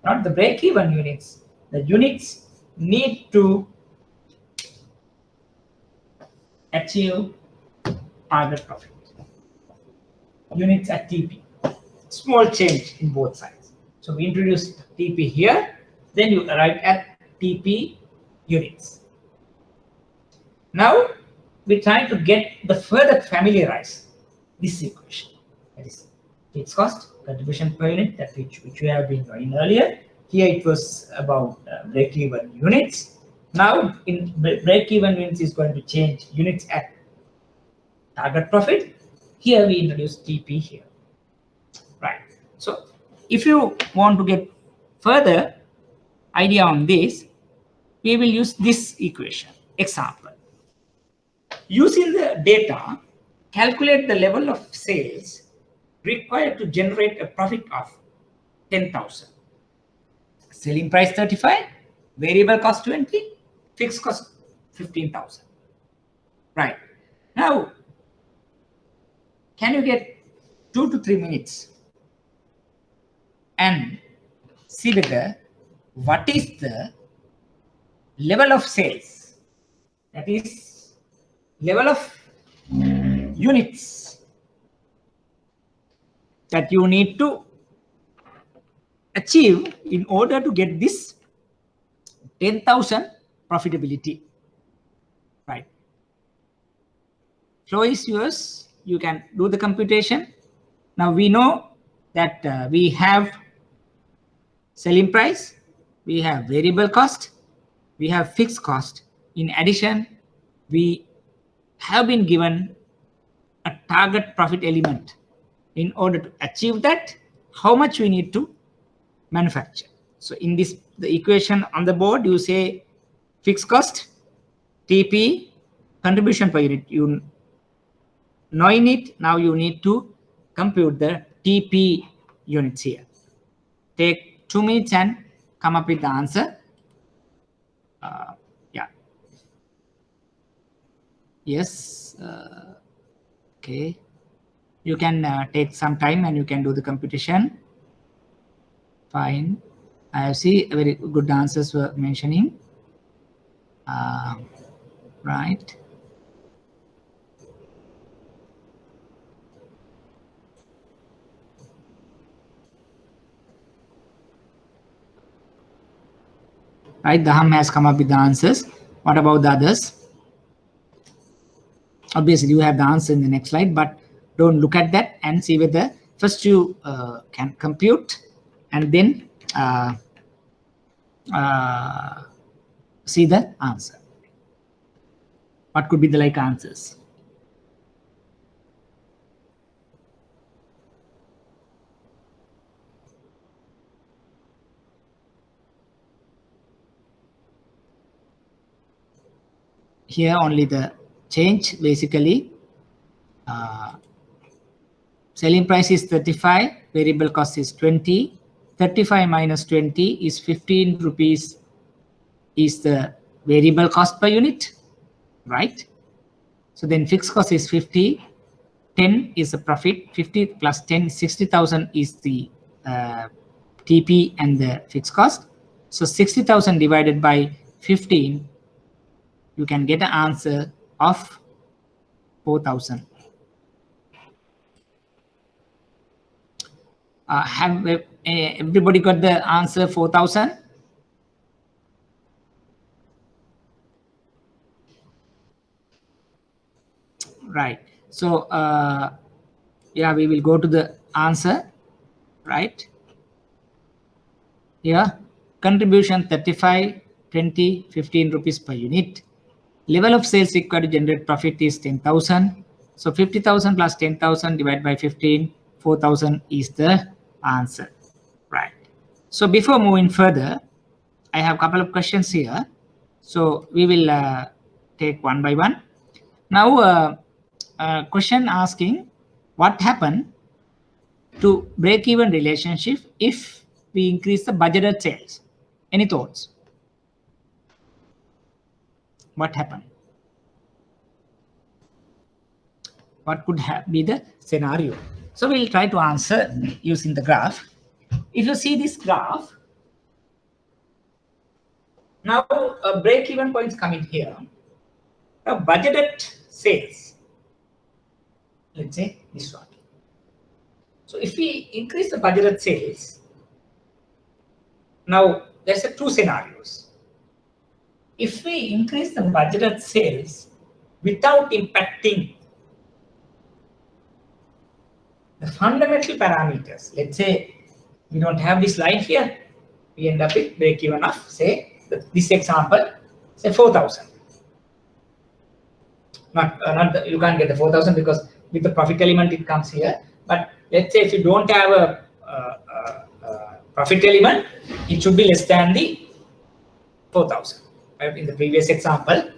not the break-even units. The units need to achieve target profit. Units at TP. Small change in both sides. So we introduce TP here, then you arrive at TP units. Now we try to get the further familiarize this equation. That is fixed cost, contribution per unit, that which we have been doing earlier. Here it was about break-even units. Now in break-even units is going to change units at target profit. Here we introduce TP here, right? So if you want to get further idea on this, we will use this equation example. Using the data, calculate the level of sales required to generate a profit of 10,000. Selling price 35, variable cost 20, fixed cost 15,000. Right. Now, can you get 2 to 3 minutes and see whether what is the level of sales, that is level of units that you need to achieve in order to get this 10,000 profitability, right? Flow is yours. You can do the computation. Now we know that we have selling price, we have variable cost, we have fixed cost. In addition, we have been given a target profit element. In order to achieve that, how much we need to manufacture. So in this, the equation on the board, you say fixed cost, TP, contribution per unit. You knowing it, now you need to compute the TP units here. Take 2 minutes and come up with the answer. Yeah. Yes. Okay. You can take some time and you can do the computation. Fine. I see very good answers were mentioning. Right. Right, Daham has come up with the answers. What about the others? Obviously, you have the answer in the next slide, but don't look at that and see whether first you can compute and then see the answer. What could be the like answers? Here only the change, basically selling price is 35, variable cost is 20, 35 minus 20 is 15 rupees is the variable cost per unit, right? So then fixed cost is 50, 10 is the profit, 50 plus 10, 60,000 is the TP and the fixed cost. So 60,000 divided by 15, you can get an answer of 4,000. Have everybody got the answer 4,000? Right. So yeah, we will go to the answer, right? Here, contribution 35, 20, 15 rupees per unit. Level of sales required to generate profit is 10,000. So 50,000 plus 10,000 divided by 15, 4,000 is the answer, right? So before moving further, I have a couple of questions here. So we will take one by one. Now, question asking, what happened to break-even relationship if we increase the budgeted sales? Any thoughts? What happened? What could be the scenario? So we'll try to answer using the graph. If you see this graph, now a break-even point is coming here. Now budgeted sales, let's say this one. So if we increase the budgeted sales, now there's two scenarios. If we increase the budgeted sales without impacting the fundamental parameters. Let's say we don't have this line here. We end up with break even of, say, this example, say 4,000. You can't get the 4,000 because with the profit element it comes here. But let's say if you don't have a profit element, it should be less than the 4,000. Right? In the previous example,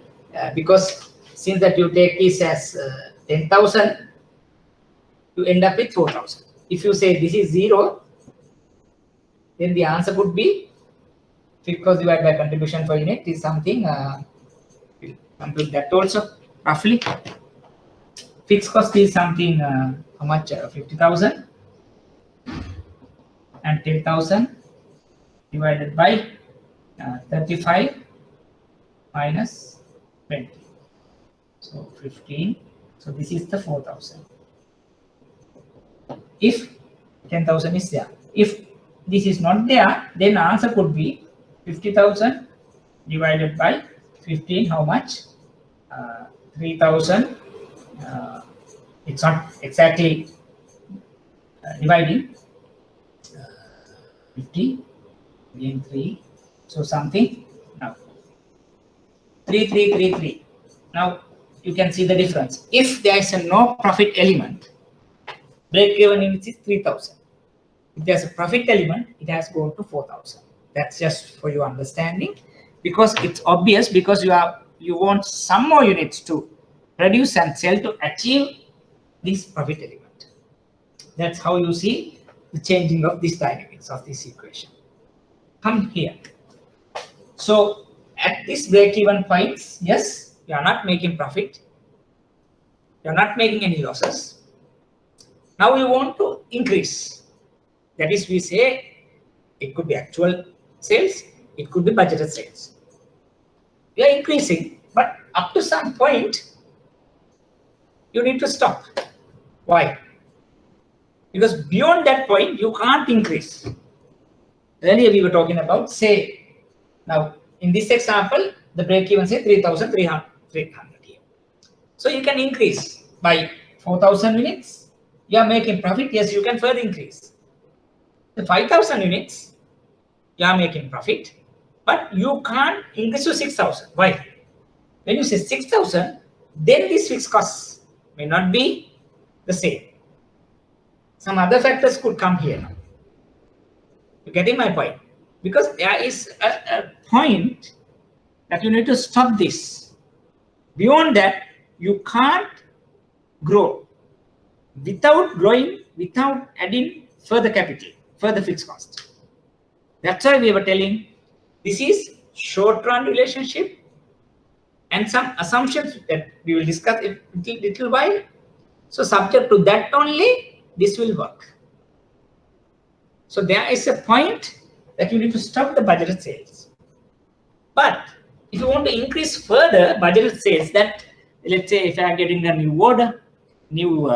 because since that you take this as 10,000, you end up with 4,000. If you say this is 0, then the answer could be fixed cost divided by contribution per unit is something. We'll compute that also roughly. Fixed cost is something how much? 50,000 and 10,000 divided by 35 minus 20. So 15. So this is the 4,000. If 10,000 is there. If this is not there, then answer could be 50,000 divided by 15. How much? 3,000. It's not exactly dividing. 50 again 3. So something now 3333. Now you can see the difference. If there is a no profit element, break even units is 3,000. If there's a profit element, it has gone to 4,000. That's just for your understanding, because it's obvious, because you want some more units to produce and sell to achieve this profit element. That's how you see the changing of this dynamics of this equation. Come here. So at this break-even points, yes, you are not making profit. You are not making any losses. Now you want to increase. That is, we say it could be actual sales, it could be budgeted sales. We are increasing, but up to some point, you need to stop. Why? Because beyond that point, you can't increase. Earlier we were talking about, say, now in this example, the break-even say 3,300 here. So you can increase by 4,000 units. You are making profit. Yes, you can further increase. The 5,000 units, you are making profit, but you can't increase to 6,000. Why? When you say 6,000, then these fixed costs may not be the same. Some other factors could come here now. You're getting my point? Because there is a point that you need to stop this. Beyond that, you can't grow without growing, without adding further capital, further fixed cost. That's why we were telling this is short-run relationship and some assumptions that we will discuss in a little while. So subject to that only, this will work. So there is a point that you need to stop the budgeted sales. But if you want to increase further budgeted sales, that let's say if I am getting a new order, new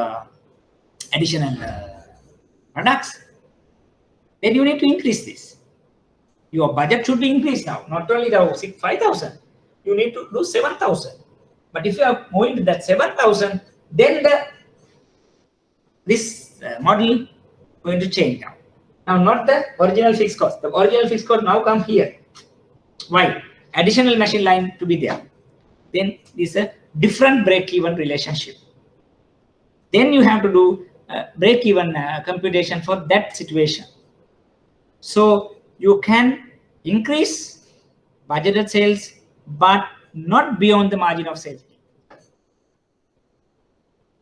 additional products, then you need to increase this. Your budget should be increased now, not only the 5,000, you need to do 7,000. But if you are moving to that 7,000, then this model is going to change now. Now, not the original fixed cost. The original fixed cost now come here. Why? Additional machine line to be there. Then this is a different break-even relationship. Then you have to do break-even computation for that situation. So you can increase budgeted sales, but not beyond the margin of safety.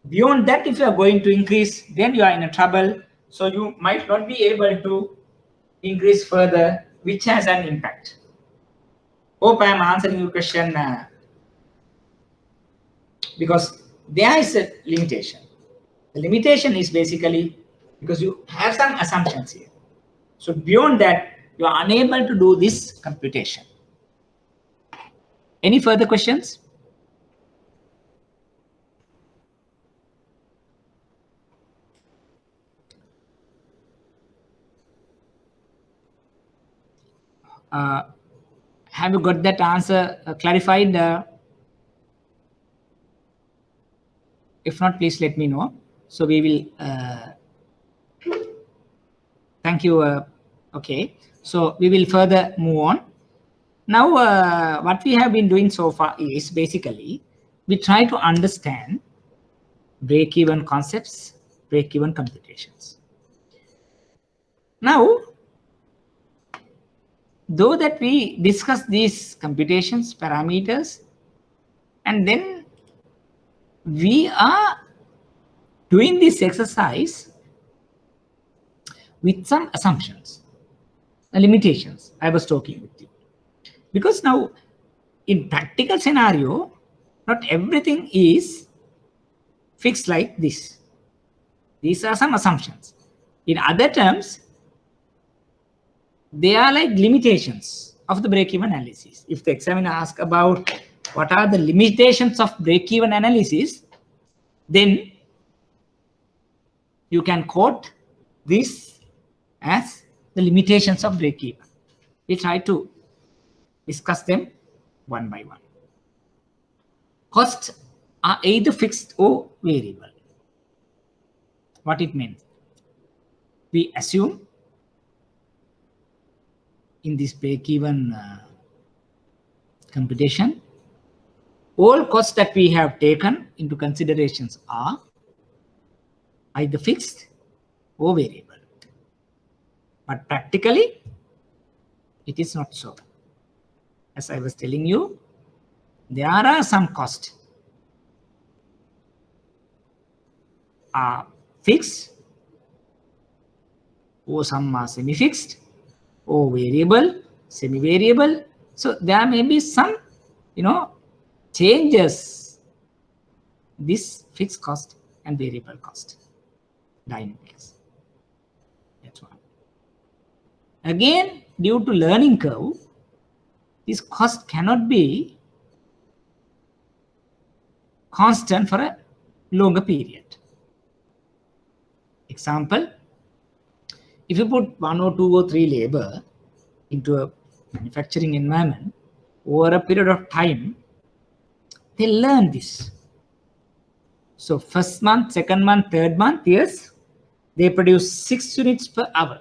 Beyond that, if you are going to increase, then you are in a trouble. So you might not be able to increase further, which has an impact. Hope I am answering your question because there is a limitation. The limitation is basically because you have some assumptions here. So beyond that, you are unable to do this computation. Any further questions? Have you got that answer clarified? If not, please let me know. So we will Thank you. Okay, so we will further move on. Now, what we have been doing so far is basically we try to understand break-even concepts, break-even computations. Now, though that we discuss these computations, parameters, and then we are doing this exercise with some assumptions, limitations I was talking with you. Because now in practical scenario, not everything is fixed like this. These are some assumptions. In other terms, they are like limitations of the break-even analysis. If the examiner asks about what are the limitations of break-even analysis, then you can quote this as the limitations of break-even. We try to discuss them one by one. Costs are either fixed or variable. What it means? We assume in this break-even computation, all costs that we have taken into considerations are either fixed or variable. But practically, it is not so. As I was telling you, there are some costs are fixed, or some are semi-fixed, or variable, semi-variable. So there may be some, changes this fixed cost and variable cost dynamics. That's one. Again, due to learning curve, this cost cannot be constant for a longer period. Example, if you put 1 or 2 or 3 labor into a manufacturing environment, over a period of time, they learn this. So first month, second month, third month, yes, they produce 6 units per hour.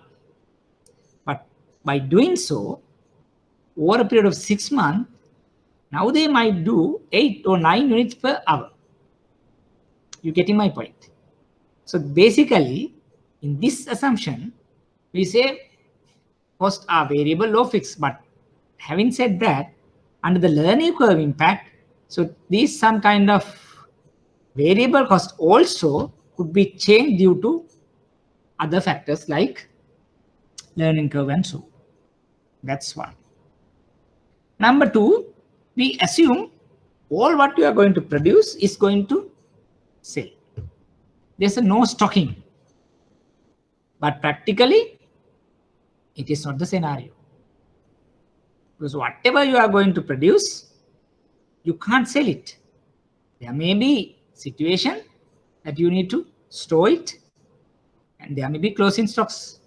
But by doing so, over a period of 6 months, now they might do 8 or 9 units per hour. You getting my point? So basically, in this assumption, we say costs are variable or fixed. But having said that, under the learning curve impact, so these some kind of variable cost also could be changed due to other factors like learning curve and so. That's one. Number two, we assume all what you are going to produce is going to sell. There's no stocking. But practically, it is not the scenario. Because whatever you are going to produce, you can't sell it. There may be situation that you need to store it, and there may be closing stocks,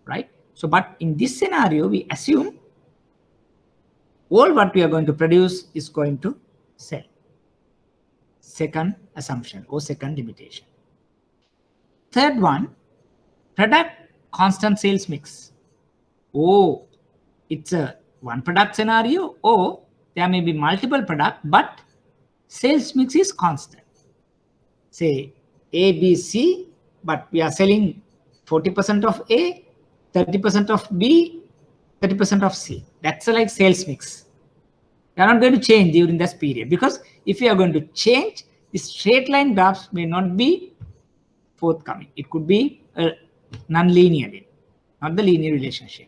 right? So, but in this scenario, we assume all what we are going to produce is going to sell. Second assumption or second limitation. Third one, product constant sales mix. Oh, it's a one product scenario, or there may be multiple products, but sales mix is constant. Say A, B, C, but we are selling 40% of A, 30% of B, 30% of C. That's like sales mix. You are not going to change during this period, because if you are going to change, the straight line graphs may not be forthcoming. It could be a non-linear, not the linear relationship.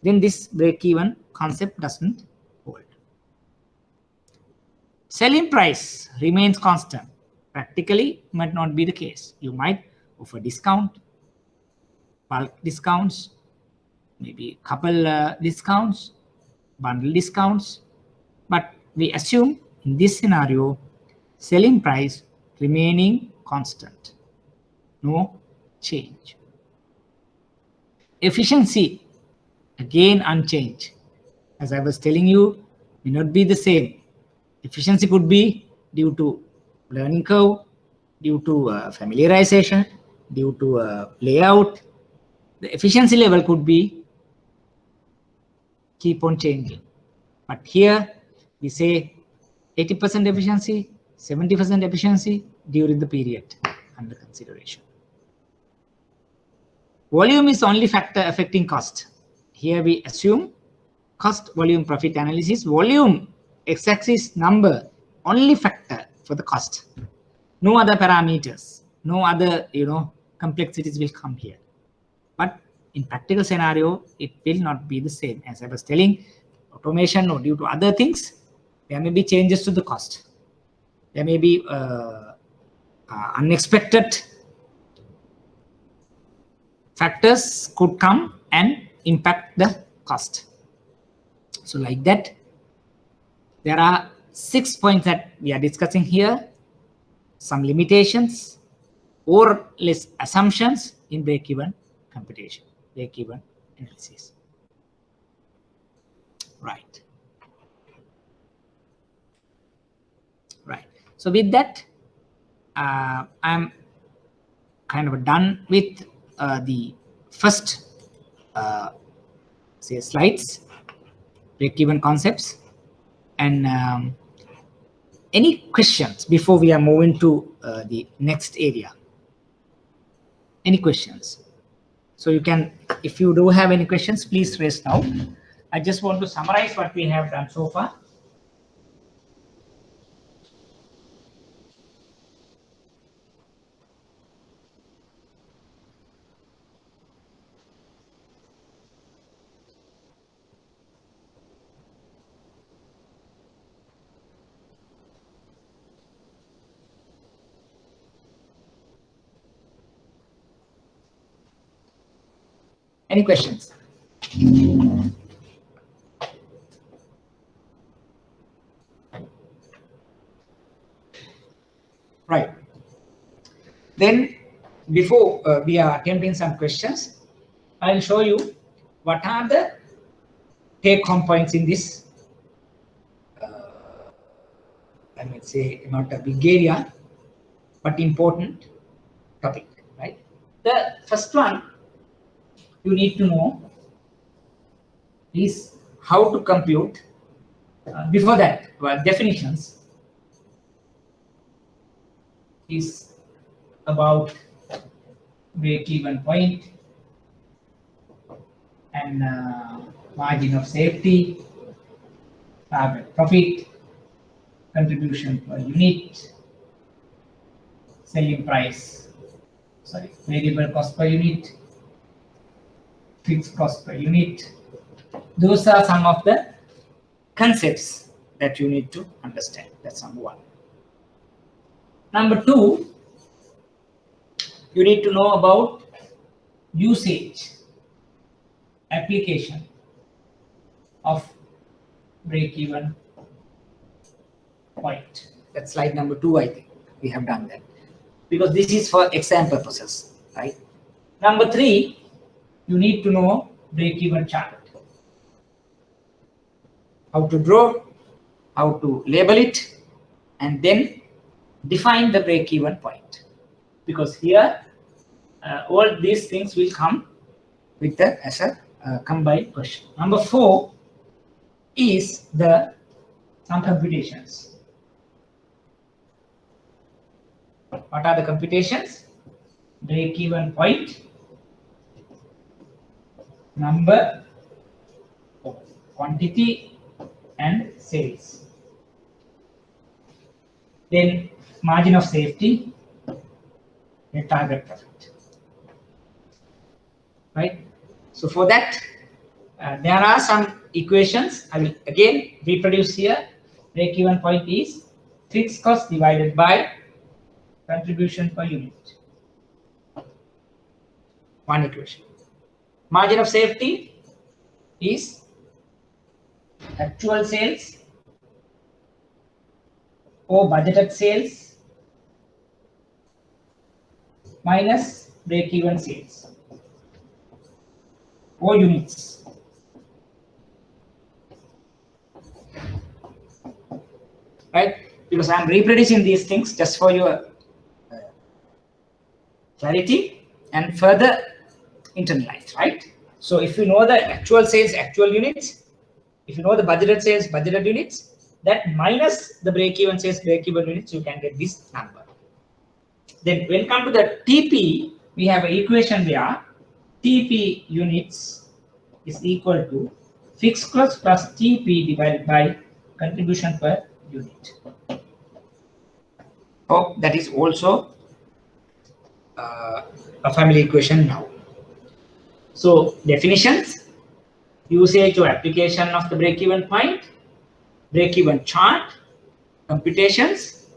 Then this break-even concept doesn't hold. Selling price remains constant. Practically might not be the case. You might offer discount, bulk discounts, maybe couple discounts, bundle discounts. But we assume in this scenario, selling price remaining constant. No change. Efficiency, again unchanged. As I was telling you, may not be the same. Efficiency could be due to learning curve, due to familiarization, due to layout. the efficiency level could be keep on changing. But here we say 80% efficiency, 70% efficiency during the period under consideration. Volume is only factor affecting cost. Here we assume cost, volume, profit analysis. Volume, x-axis number, only factor for the cost. No other parameters, no other complexities will come here. But in practical scenario, it will not be the same. As I was telling, automation or due to other things, there may be changes to the cost. There may be unexpected factors could come and impact the cost. So like that, there are 6 points that we are discussing here. Some limitations or less assumptions in break-even computation, break-even analysis. Right. So with that, I'm kind of done with the first say slides, break-even concepts, and any questions before we are moving to the next area? Any questions? So you can, if you do have any questions, please raise now. I just want to summarize what we have done so far. Any questions? Right. Then before we are attempting some questions, I'll show you what are the take-home points in this, I would say not a big area, but important topic, right? The first one you need to know is how to compute. Before that, well, definitions is about break-even point and margin of safety, target profit, contribution per unit, selling price, sorry, variable cost per unit, fixed cost per unit. Those are some of the concepts that you need to understand. That's number one. Number two, you need to know about usage, application of break-even point. That's slide number 2, I think. We have done that. Because this is for exam purposes, right? Number 3, you need to know break-even chart. How to draw, how to label it, and then define the break-even point. Because here, all these things will come with the as a combined question. Number 4 is some computations. What are the computations? Break-even point, number, quantity, and sales. Then margin of safety, and target profit. Right? So for that, there are some equations. I will again reproduce here. Break-even point is fixed cost divided by contribution per unit. One equation. Margin of safety is actual sales or budgeted sales minus break-even sales or units. Right? Because I am reproducing these things just for your clarity, and further internalized, right? So if you know the actual sales, actual units, if you know the budgeted sales, budgeted units, that minus the break-even sales, break-even units, you can get this number. Then when come to the TP, we have an equation where TP units is equal to fixed cost plus TP divided by contribution per unit. Hope that is also a family equation now. So definitions, usage or application of the break-even point, break-even chart, computations.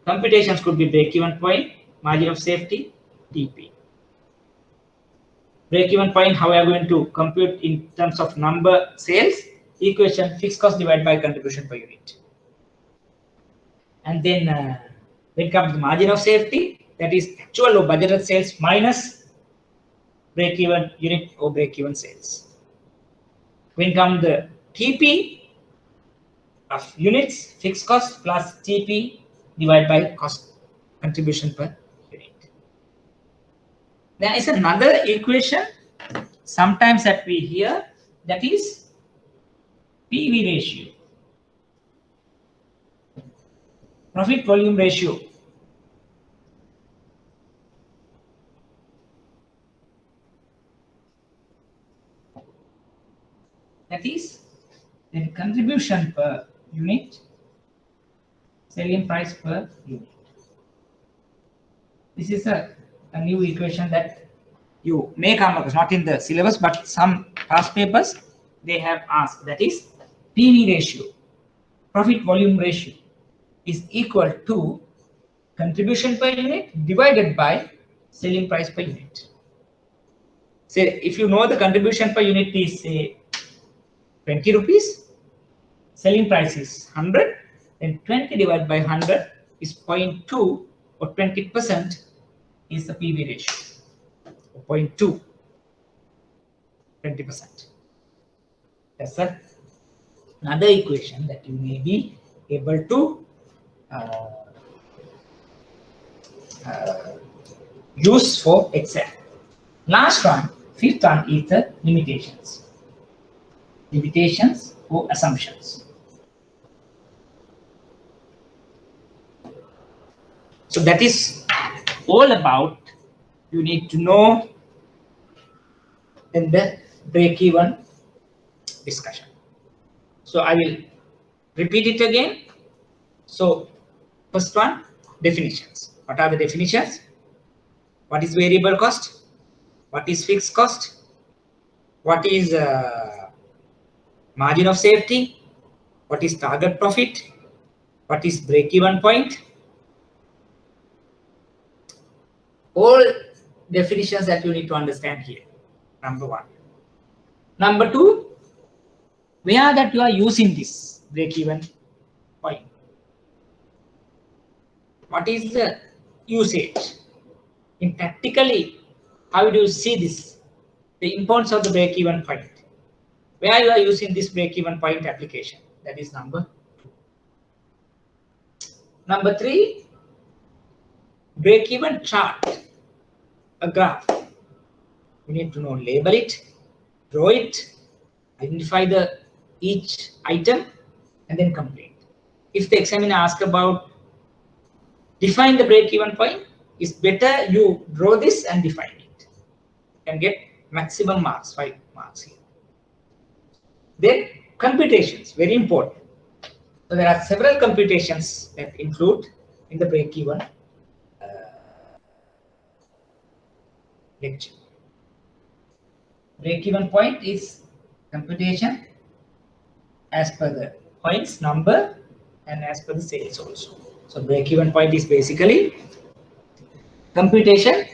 Computations could be break-even point, margin of safety, TP. Break-even point, how we are going to compute in terms of number sales, equation fixed cost divided by contribution per unit. And then when it comes to margin of safety, that is actual or budgeted sales minus break-even unit or break-even sales. When it comes to the TP of units, fixed cost plus TP divided by cost contribution per unit. There is another equation sometimes that we hear, that is PV ratio, profit volume ratio. That is the contribution per unit, selling price per unit. This is a new equation that you may come across, not in the syllabus, but some past papers they have asked. That is PV ratio, profit volume ratio, is equal to contribution per unit divided by selling price per unit. Say if you know the contribution per unit is say 20 rupees, selling price is 100, then 20 divided by 100 is 0.2 or 20% is the PV ratio. 0.2, 20%. That's another equation that you may be able to use for Excel. Last one, fifth one is the limitations. Limitations or assumptions. So that is all about you need to know in the break-even discussion. So I will repeat it again. So first one, definitions. What are the definitions? What is variable cost? What is fixed cost? What is margin of safety? What is target profit? What is break-even point? All definitions that you need to understand here. Number one. Number two, where that you are using this break-even point. What is the usage? In practically, how do you see this? The importance of the break-even point. Where you are using this break-even point application. That is number two. Number three, break-even chart. A graph. You need to know, label it, draw it, identify the each item, and then complete. If the examiner asks about define the break-even point, it's better you draw this and define it. You can get maximum marks, 5 marks here. Then computations, very important. So there are several computations that include in the break-even lecture. Break-even point is computation as per the points number and as per the sales also. So break-even point is basically computation,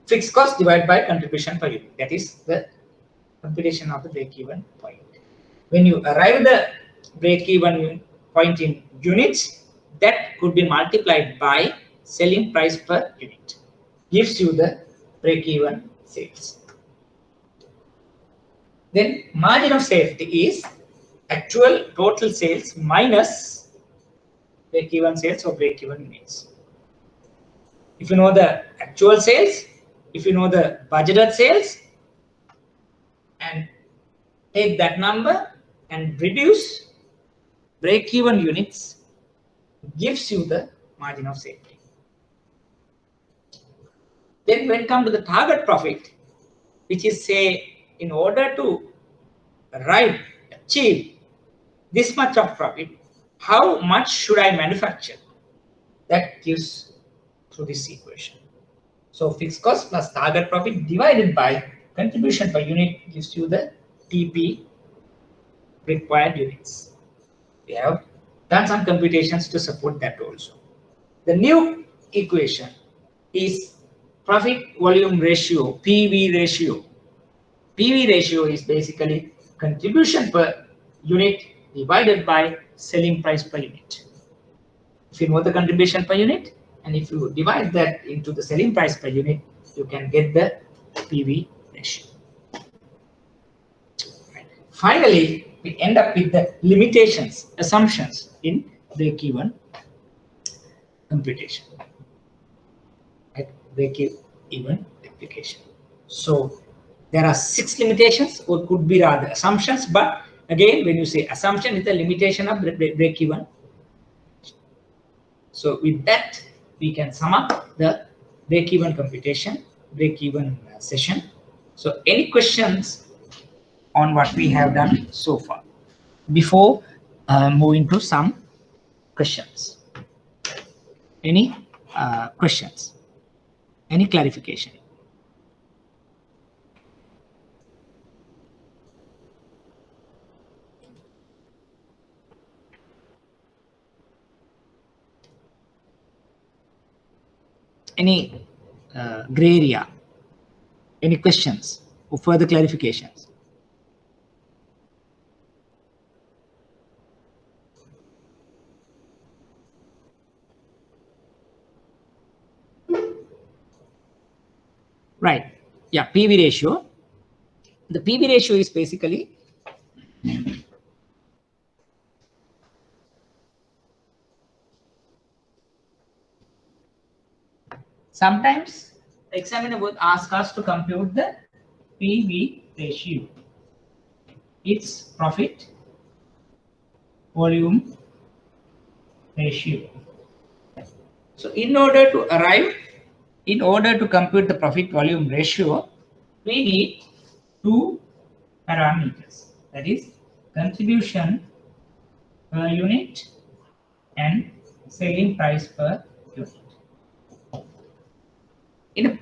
fixed cost divided by contribution per unit. That is the computation of the break-even point. When you arrive at the break-even point in units, that could be multiplied by selling price per unit. Gives you the break-even sales. Then margin of safety is actual total sales minus break-even sales or break-even units. If you know the actual sales, if you know the budgeted sales and take that number and reduce break-even units, gives you the margin of safety. Then when come to the target profit, which is say, in order to achieve this much of profit, how much should I manufacture? That gives through this equation. So fixed cost plus target profit divided by contribution per unit gives you the TP required units. We have done some computations to support that also. The new equation is profit volume ratio, PV ratio. PV ratio is basically contribution per unit divided by selling price per unit. If you know the contribution per unit, and if you divide that into the selling price per unit, you can get the PV ratio. Right. Finally, we end up with the limitations, assumptions in break-even computation. Right. Break-even application. So there are 6 limitations, or could be rather assumptions, but again, when you say assumption, it's a limitation of break-even. So with that, we can sum up the break-even computation, break-even session. So any questions on what we have done so far before moving to some questions? Any questions? Any clarification? Any gray area? Any questions or further clarifications? Right. Yeah, PV ratio. The PV ratio is basically sometimes the examiner would ask us to compute the PV ratio. It's profit volume ratio. So in order to compute the profit volume ratio, we need 2 parameters. That is contribution per unit and selling price per unit. In a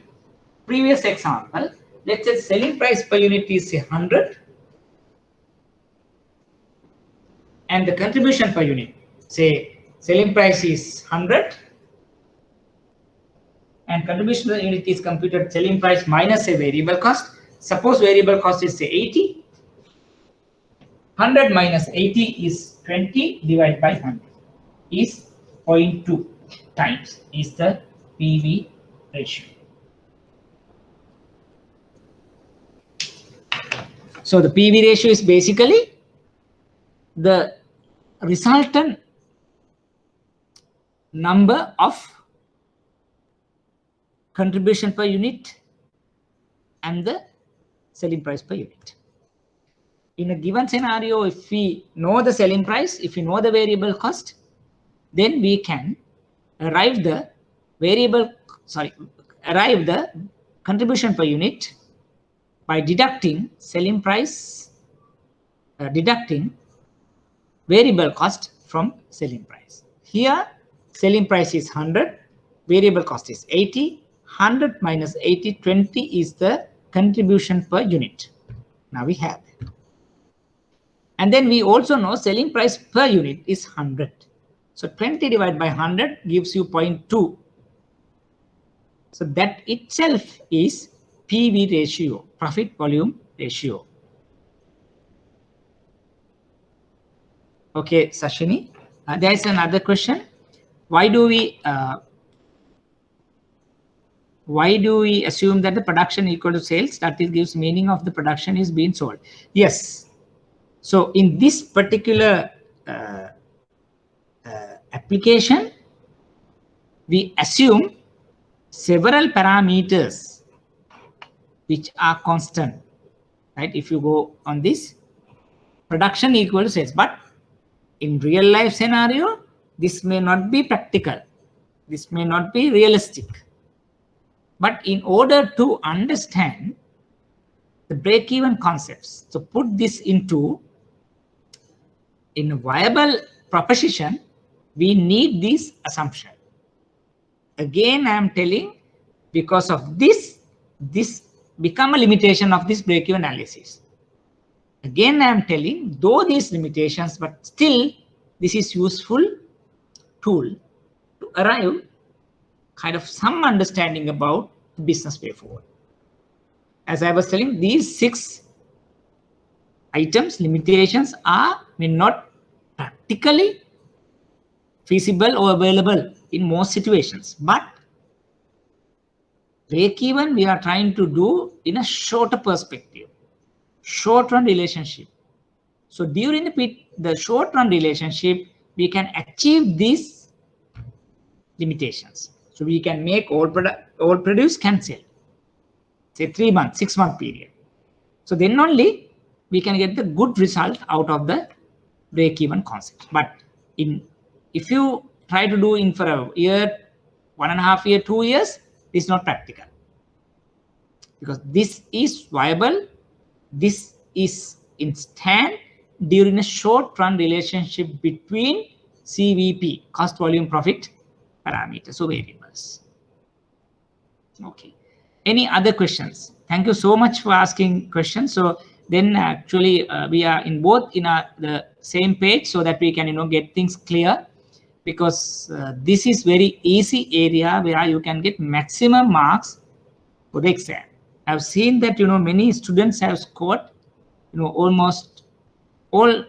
previous example, let's say selling price per unit is 100 and the contribution per unit, say selling price is 100 and contribution per unit is computed selling price minus a variable cost. Suppose variable cost is say 80. 100 minus 80 is 20 divided by 100 is 0.2 times is the PV ratio. So the PV ratio is basically the resultant number of contribution per unit and the selling price per unit. In a given scenario, if we know the selling price, if we know the variable cost, then we can arrive the contribution per unit by deducting selling price, deducting variable cost from selling price. Here, selling price is 100, variable cost is 80. 100 minus 80, 20 is the contribution per unit. Now we have that. And then we also know selling price per unit is 100. So 20 divided by 100 gives you 0.2. So that itself is PV ratio, profit volume ratio. Okay, Sashini, there is another question. Why do we assume that the production equal to sales? That is gives meaning of the production is being sold. Yes. So in this particular application, we assume several parameters which are constant, right? If you go on this, production equal to sales, but in real life scenario, this may not be practical. This may not be realistic. But in order to understand the break-even concepts, to put this into in a viable proposition, we need this assumption. Again, I am telling, because of this become a limitation of this break-even analysis. Again, I am telling, though these limitations, but still this is useful tool to arrive kind of some understanding about the business way forward. As I was telling, these 6 items, limitations may not practically feasible or available in most situations, but break even we are trying to do in a shorter perspective, short run relationship. So during the short run relationship, we can achieve these limitations. So we can make all produce can sell, say 3 months, 6 month period. So then only we can get the good result out of the break even concept. But if you try to do in for a year, 1.5 years, 2 years, it's not practical, because this is viable. This is instant during a short run relationship between CVP, cost volume profit parameters, so variables. Okay, any other questions? Thank you so much for asking questions. So then actually we are in both in the same page, so that we can get things clear, because this is very easy area where you can get maximum marks for the exam. I've seen that many students have scored almost all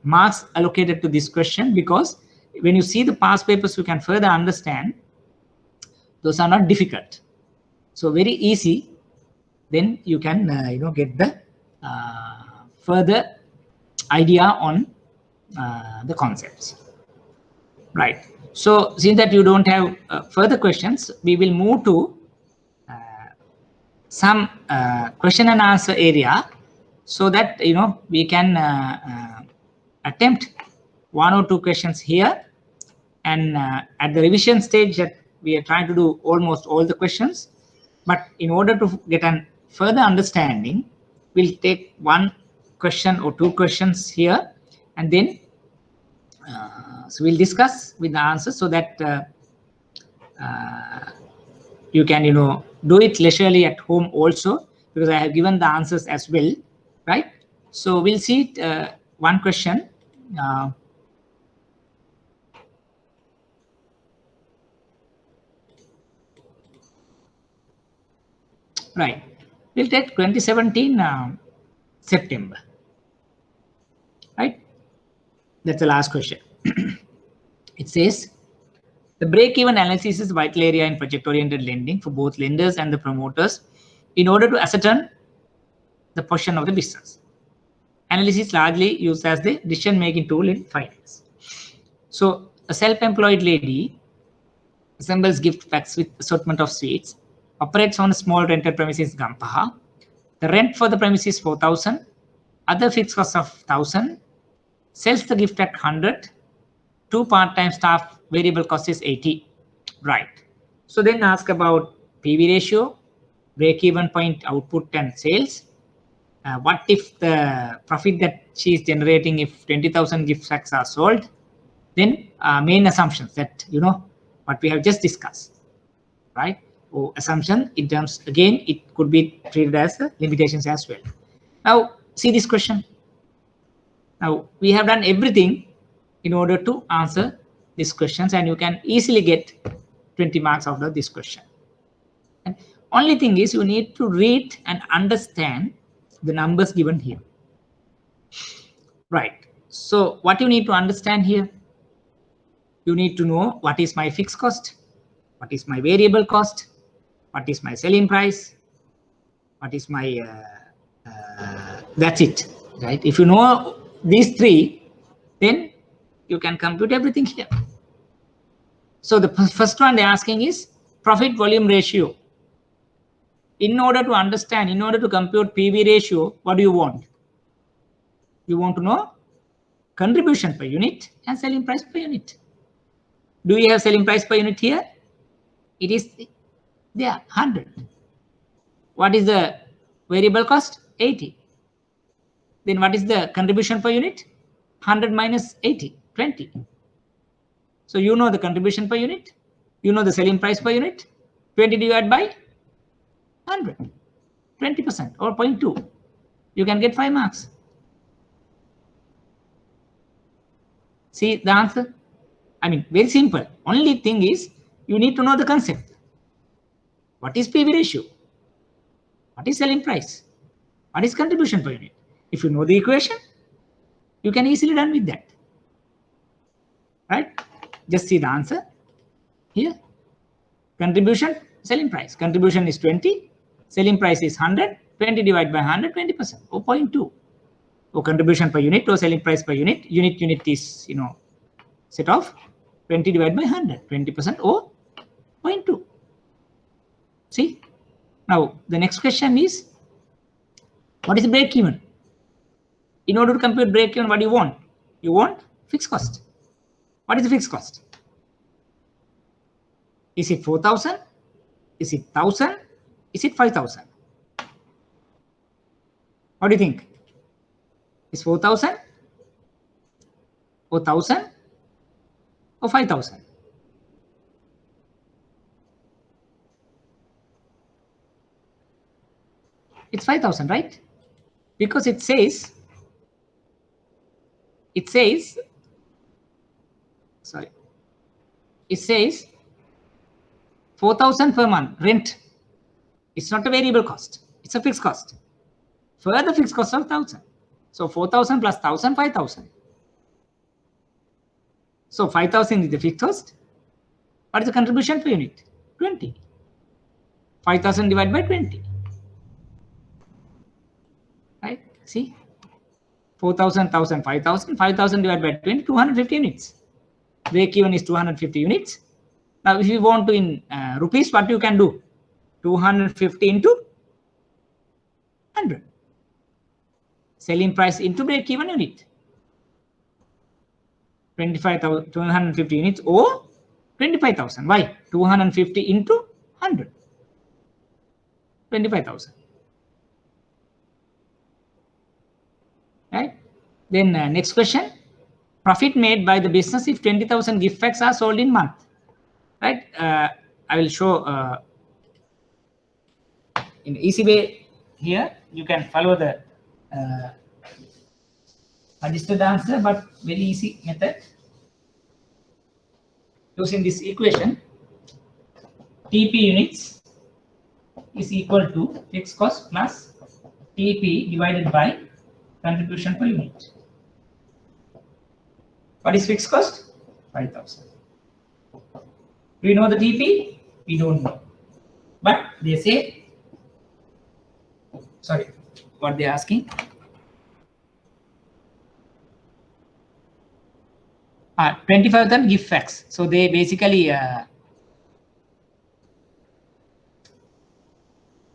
marks allocated to this question, because when you see the past papers, you can further understand those are not difficult, so very easy. Then you can get the further idea on the concepts, right? So since that you don't have further questions, we will move to some question and answer area, so that we can attempt 1 or 2 questions here, and at the revision stage that we are trying to do almost all the questions. But in order to get a further understanding, we'll take 1 question or 2 questions here, and then so we'll discuss with the answers, so that you can do it leisurely at home also, because I have given the answers as well, right? So we'll see 1 question. Right, we'll take 2017 September, right? That's the last question. It says, the break-even analysis is a vital area in project-oriented lending for both lenders and the promoters in order to ascertain the portion of the business. Analysis is largely used as the decision-making tool in finance. So a self-employed lady assembles gift packs with assortment of sweets, operates on a small rented premises in Gampaha. The rent for the premise is 4,000, other fixed costs of 1,000, sells the gift at 100, 2 part-time staff, variable cost is 80, right? So then ask about PV ratio, break-even point, output and sales. What if the profit that she is generating if 20,000 gift packs are sold? Then main assumptions that what we have just discussed, right? Or assumption in terms, again, it could be treated as limitations as well. Now see this question. Now we have done everything in order to answer these questions, and you can easily get 20 marks out of this question. And only thing is, you need to read and understand the numbers given here, right? So what you need to understand here, you need to know what is my fixed cost, what is my variable cost, what is my selling price, what is my that's it, right? If you know these 3, then you can compute everything here. So the first one they're asking is profit volume ratio. in order to understand, in order to compute PV ratio, what do you want? You want to know contribution per unit and selling price per unit. Do we have selling price per unit here? It is there, 100. What is the variable cost? 80. Then what is the contribution per unit? 100 minus 80, 20. So you know the contribution per unit, you know the selling price per unit, 20 divided by 100, 20% or 0.2. You can get 5 marks. See the answer? I mean, very simple. Only thing is you need to know the concept. What is PV ratio? What is selling price? What is contribution per unit? If you know the equation, you can easily done with that. Right? Just see the answer here. Contribution, selling price. Contribution is 20. Selling price is 100. 20 divided by 100, 20%, or 0.2. Or contribution per unit or selling price per unit. Unit is, set off. 20 divided by 100, 20% or 0.2. See? Now, the next question is, what is the break even? In order to compute break even, what do you want? You want fixed cost. What is the fixed cost? Is it 4,000? Is it 1,000? Is it 5,000? What do you think? Is 4,000 or 1,000 or 5,000? It's 5,000, right? Because it says, sorry, it says 4,000 per month rent. It's not a variable cost. It's a fixed cost. Further fixed cost of 1,000. So 4,000 plus 1,000, 5,000. So 5,000 is the fixed cost. What is the contribution per unit? 20. 5,000 divided by 20. Right? See? 4,000, 1,000, 5,000. 5,000 divided by 20, 250 units. Break even is 250 units. Now, if you want to in rupees, what you can do? 250 into 100. Selling price into break even unit. 25,000, 250 units or 25,000. Why? 250 into 100. 25,000. Right? Then next question. Profit made by the business if 20,000 gift packs are sold in month. Right? I will show in easy way here. You can follow the suggested answer, but very easy method. Using this equation, TP units is equal to fixed cost plus TP divided by contribution per unit. What is fixed cost? 5,000. Do you know the TP? We don't know. But they say, sorry, what they're asking? 25,000 gift packs. So they basically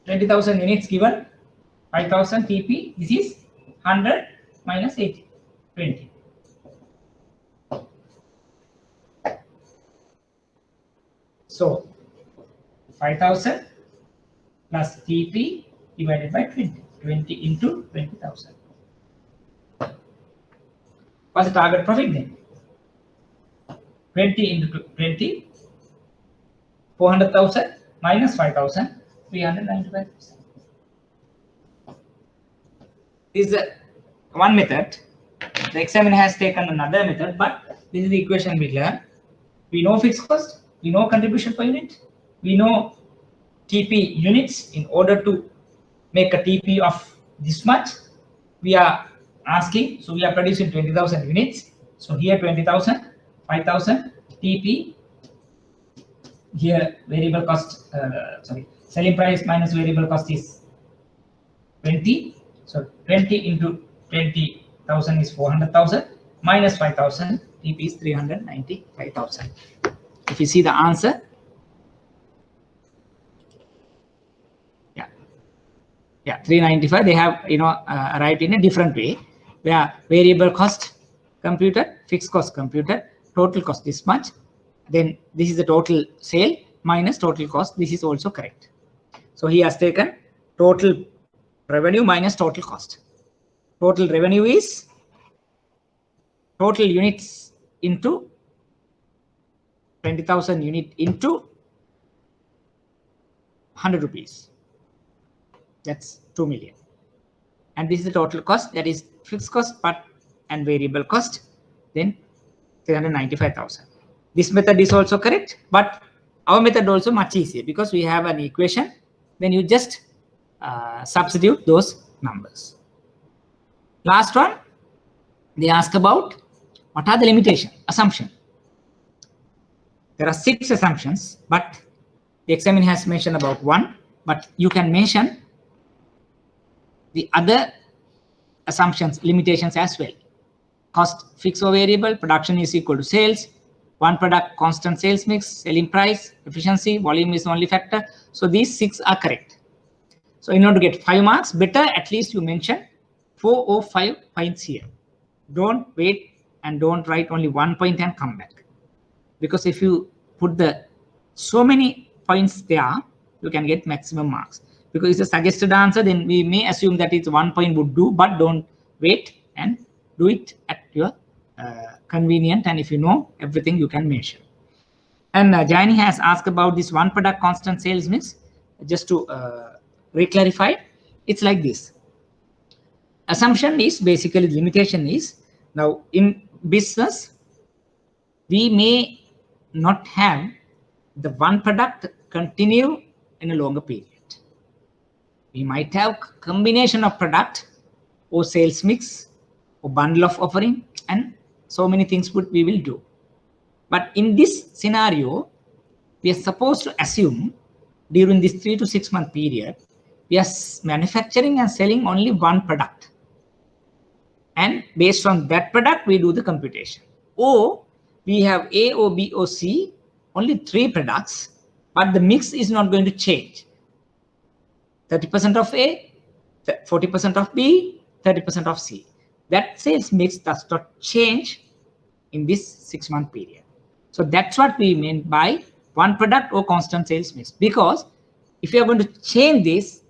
20,000 units given, 5,000 TP. This is 100 minus 80, 20. So 5,000 plus TP divided by 20. 20 into 20,000. What's the target profit then? 20 into 20, 400,000 minus 5,000, 395,000. This is one method. The examiner has taken another method, but this is the equation we learn. We know fixed cost, we know contribution per unit, we know TP units. In order to make a TP of this much, we are asking, so we are producing 20,000 units. So here 20,000, 5,000 TP. Here variable cost, selling price minus variable cost is 20. So 20 into 20,000 is 400,000 minus 5,000 TP is 395,000. If you see the answer, yeah, Yeah, 395. They have arrived in a different way, where variable cost computed, fixed cost computed, total cost this much. Then this is the total sale minus total cost. This is also correct. So he has taken total revenue minus total cost. Total revenue is total units into 20,000 unit into 100 rupees. That's 2 million. And this is the total cost, that is fixed cost but and variable cost, then 395,000. This method is also correct, but our method also much easier because we have an equation. Then you just substitute those numbers. Last one, they ask about what are the limitation assumption. There are 6 assumptions, but the examiner has mentioned about 1, but you can mention the other assumptions, limitations as well. Cost fixed or variable, production is equal to sales, one product, constant sales mix, selling price, efficiency, volume is the only factor. So these 6 are correct. So in order to get 5 marks, better at least you mention 4 or 5 points here. Don't wait and don't write only 1 point and come back. Because if you put so many points there, you can get maximum marks. Because it's a suggested answer, then we may assume that it's 1 point would do, but don't wait and do it at your convenient. And if you know everything, you can mention. And Jayani has asked about this one product constant sales mix. Just to re-clarify, it's like this. Assumption is basically, the limitation is, now in business, we may not have the one product continue in a longer period. We might have combination of product or sales mix or bundle of offering, and so many things we will do. But in this scenario, we are supposed to assume during this 3 to 6 month period, we are manufacturing and selling only one product. And based on that product, we do the computation. Or we have A or B or C, only 3 products, but the mix is not going to change. 30% of A, 40% of B, 30% of C. That sales mix does not change in this 6 month period. So that's what we mean by one product or constant sales mix. Because if you are going to change this,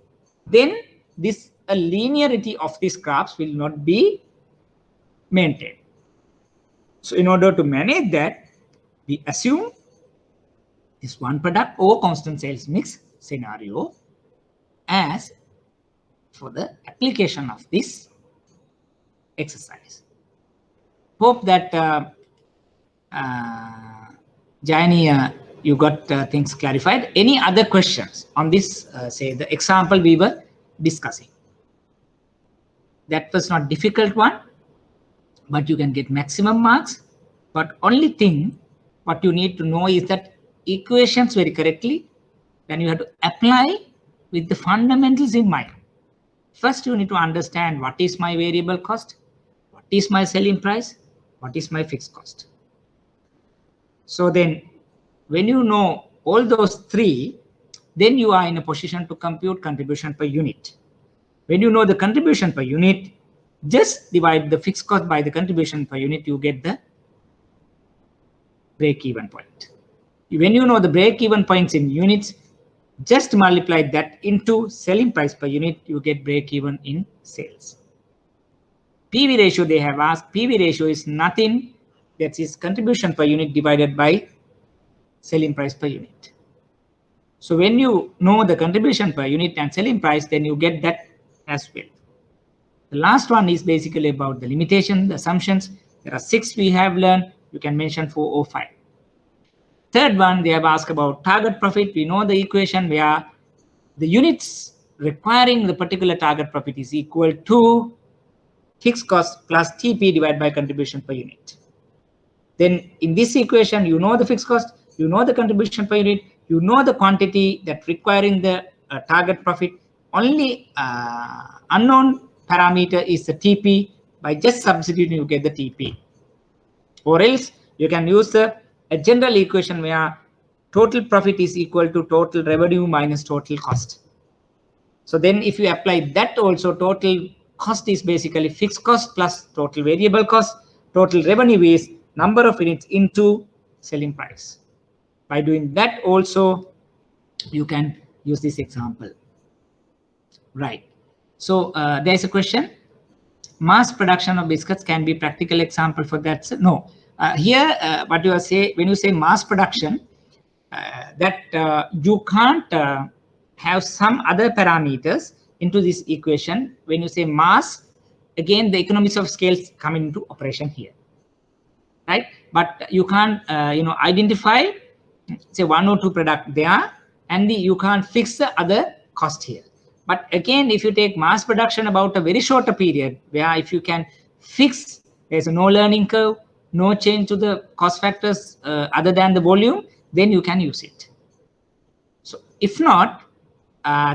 then this linearity of these graphs will not be maintained. So in order to manage that, we assume this one product or constant sales mix scenario as for the application of this exercise. Hope that Jayani, you got things clarified. Any other questions on this, say the example we were discussing? That was not difficult one, but you can get maximum marks. But only thing what you need to know is that equations very correctly, then you have to apply with the fundamentals in mind. First, you need to understand what is my variable cost, what is my selling price, what is my fixed cost. So then when you know all those 3, then you are in a position to compute contribution per unit. When you know the contribution per unit, just divide the fixed cost by the contribution per unit, you get the break-even point. When you know the break-even points in units, just multiply that into selling price per unit, you get break-even in sales. PV ratio they have asked. PV ratio is nothing, that is contribution per unit divided by selling price per unit. So when you know the contribution per unit and selling price, then you get that as well. The last one is basically about the limitation, the assumptions. There are 6 we have learned. You can mention 4 or 5. Third one, they have asked about target profit. We know the equation where the units requiring the particular target profit is equal to fixed cost plus TP divided by contribution per unit. Then in this equation, you know the fixed cost, you know the contribution per unit, you know the quantity that requiring the target profit. Only unknown parameter is the TP. By just substituting, you get the TP. Or else you can use a general equation where total profit is equal to total revenue minus total cost. So then if you apply that also, total cost is basically fixed cost plus total variable cost, total revenue is number of units into selling price. By doing that also, you can use this example. Right. So there's a question. Mass production of biscuits can be practical example for that. No. Here, what you are saying, when you say mass production, that you can't have some other parameters into this equation. When you say mass, again, the economies of scale come into operation here, right? But you can't, identify, say, 1 or 2 product there, and you can't fix the other cost here. But again, if you take mass production about a very shorter period, where if you can fix, there's no learning curve, no change to the cost factors other than the volume, then you can use it. So if not,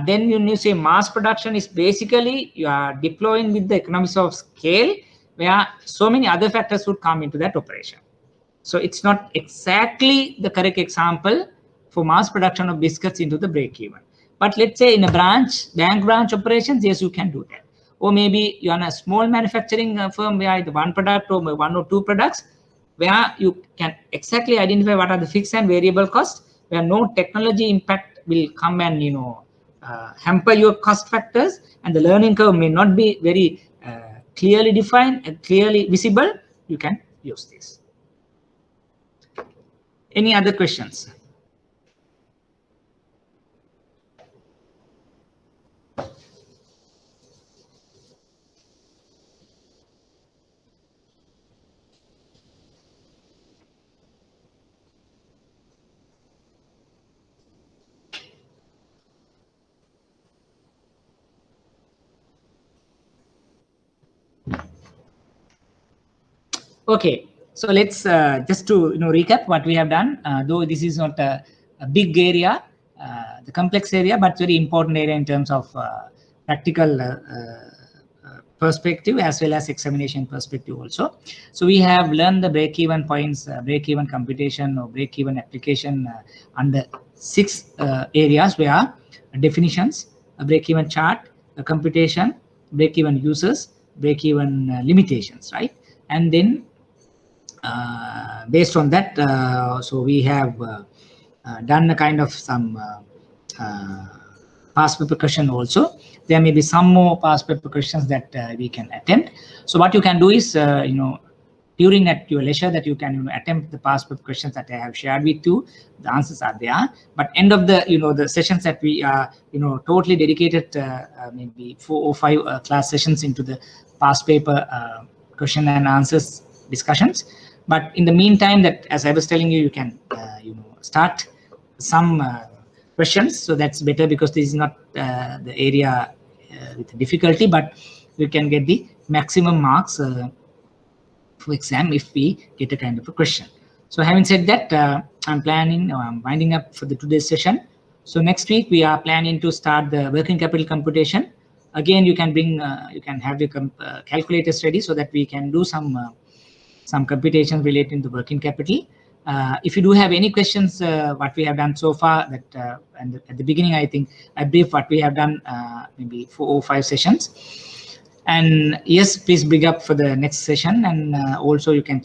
then when you say mass production is basically you are deploying with the economies of scale, where so many other factors would come into that operation. So it's not exactly the correct example for mass production of biscuits into the break-even. But let's say in a bank branch operations, yes, you can do that. Or maybe you're in a small manufacturing firm where either 1 product or 1 or 2 products, where you can exactly identify what are the fixed and variable costs, where no technology impact will come and hamper your cost factors, and the learning curve may not be very clearly defined and clearly visible. You can use this. Any other questions? Okay, so let's just to recap what we have done. Though this is not a big area, the complex area, but very important area in terms of practical perspective as well as examination perspective also. So we have learned the break-even points, break-even computation or break-even application under 6 areas, where definitions, a break-even chart, a computation, break-even users, break-even limitations, right? And then based on that, so we have done a kind of some past paper question also. There may be some more past paper questions that we can attempt. So what you can do is, during at your leisure, that you can attempt the past paper questions that I have shared with you. The answers are there. But end of the the sessions that we are totally dedicated, maybe 4 or 5 class sessions into the past paper question and answers discussions. But in the meantime, that as I was telling you, you can start some questions. So that's better, because this is not the area with difficulty, but we can get the maximum marks for exam if we get a kind of a question. So having said that, I'm winding up for the today's session. So next week we are planning to start the working capital computation. Again, you can bring, you can have your calculators ready so that we can do some computations relating to working capital. If you do have any questions, what we have done so far, that and at the beginning, I think I briefed what we have done, maybe 4 or 5 sessions. And yes, please bring up for the next session, and also you can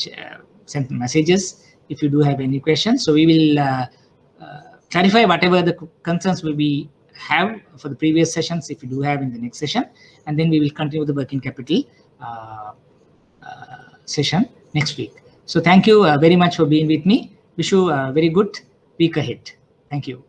send messages if you do have any questions. So we will clarify whatever the concerns we have for the previous sessions, if you do have in the next session, and then we will continue the working capital session next week. So thank you very much for being with me. Wish you a very good week ahead. Thank you.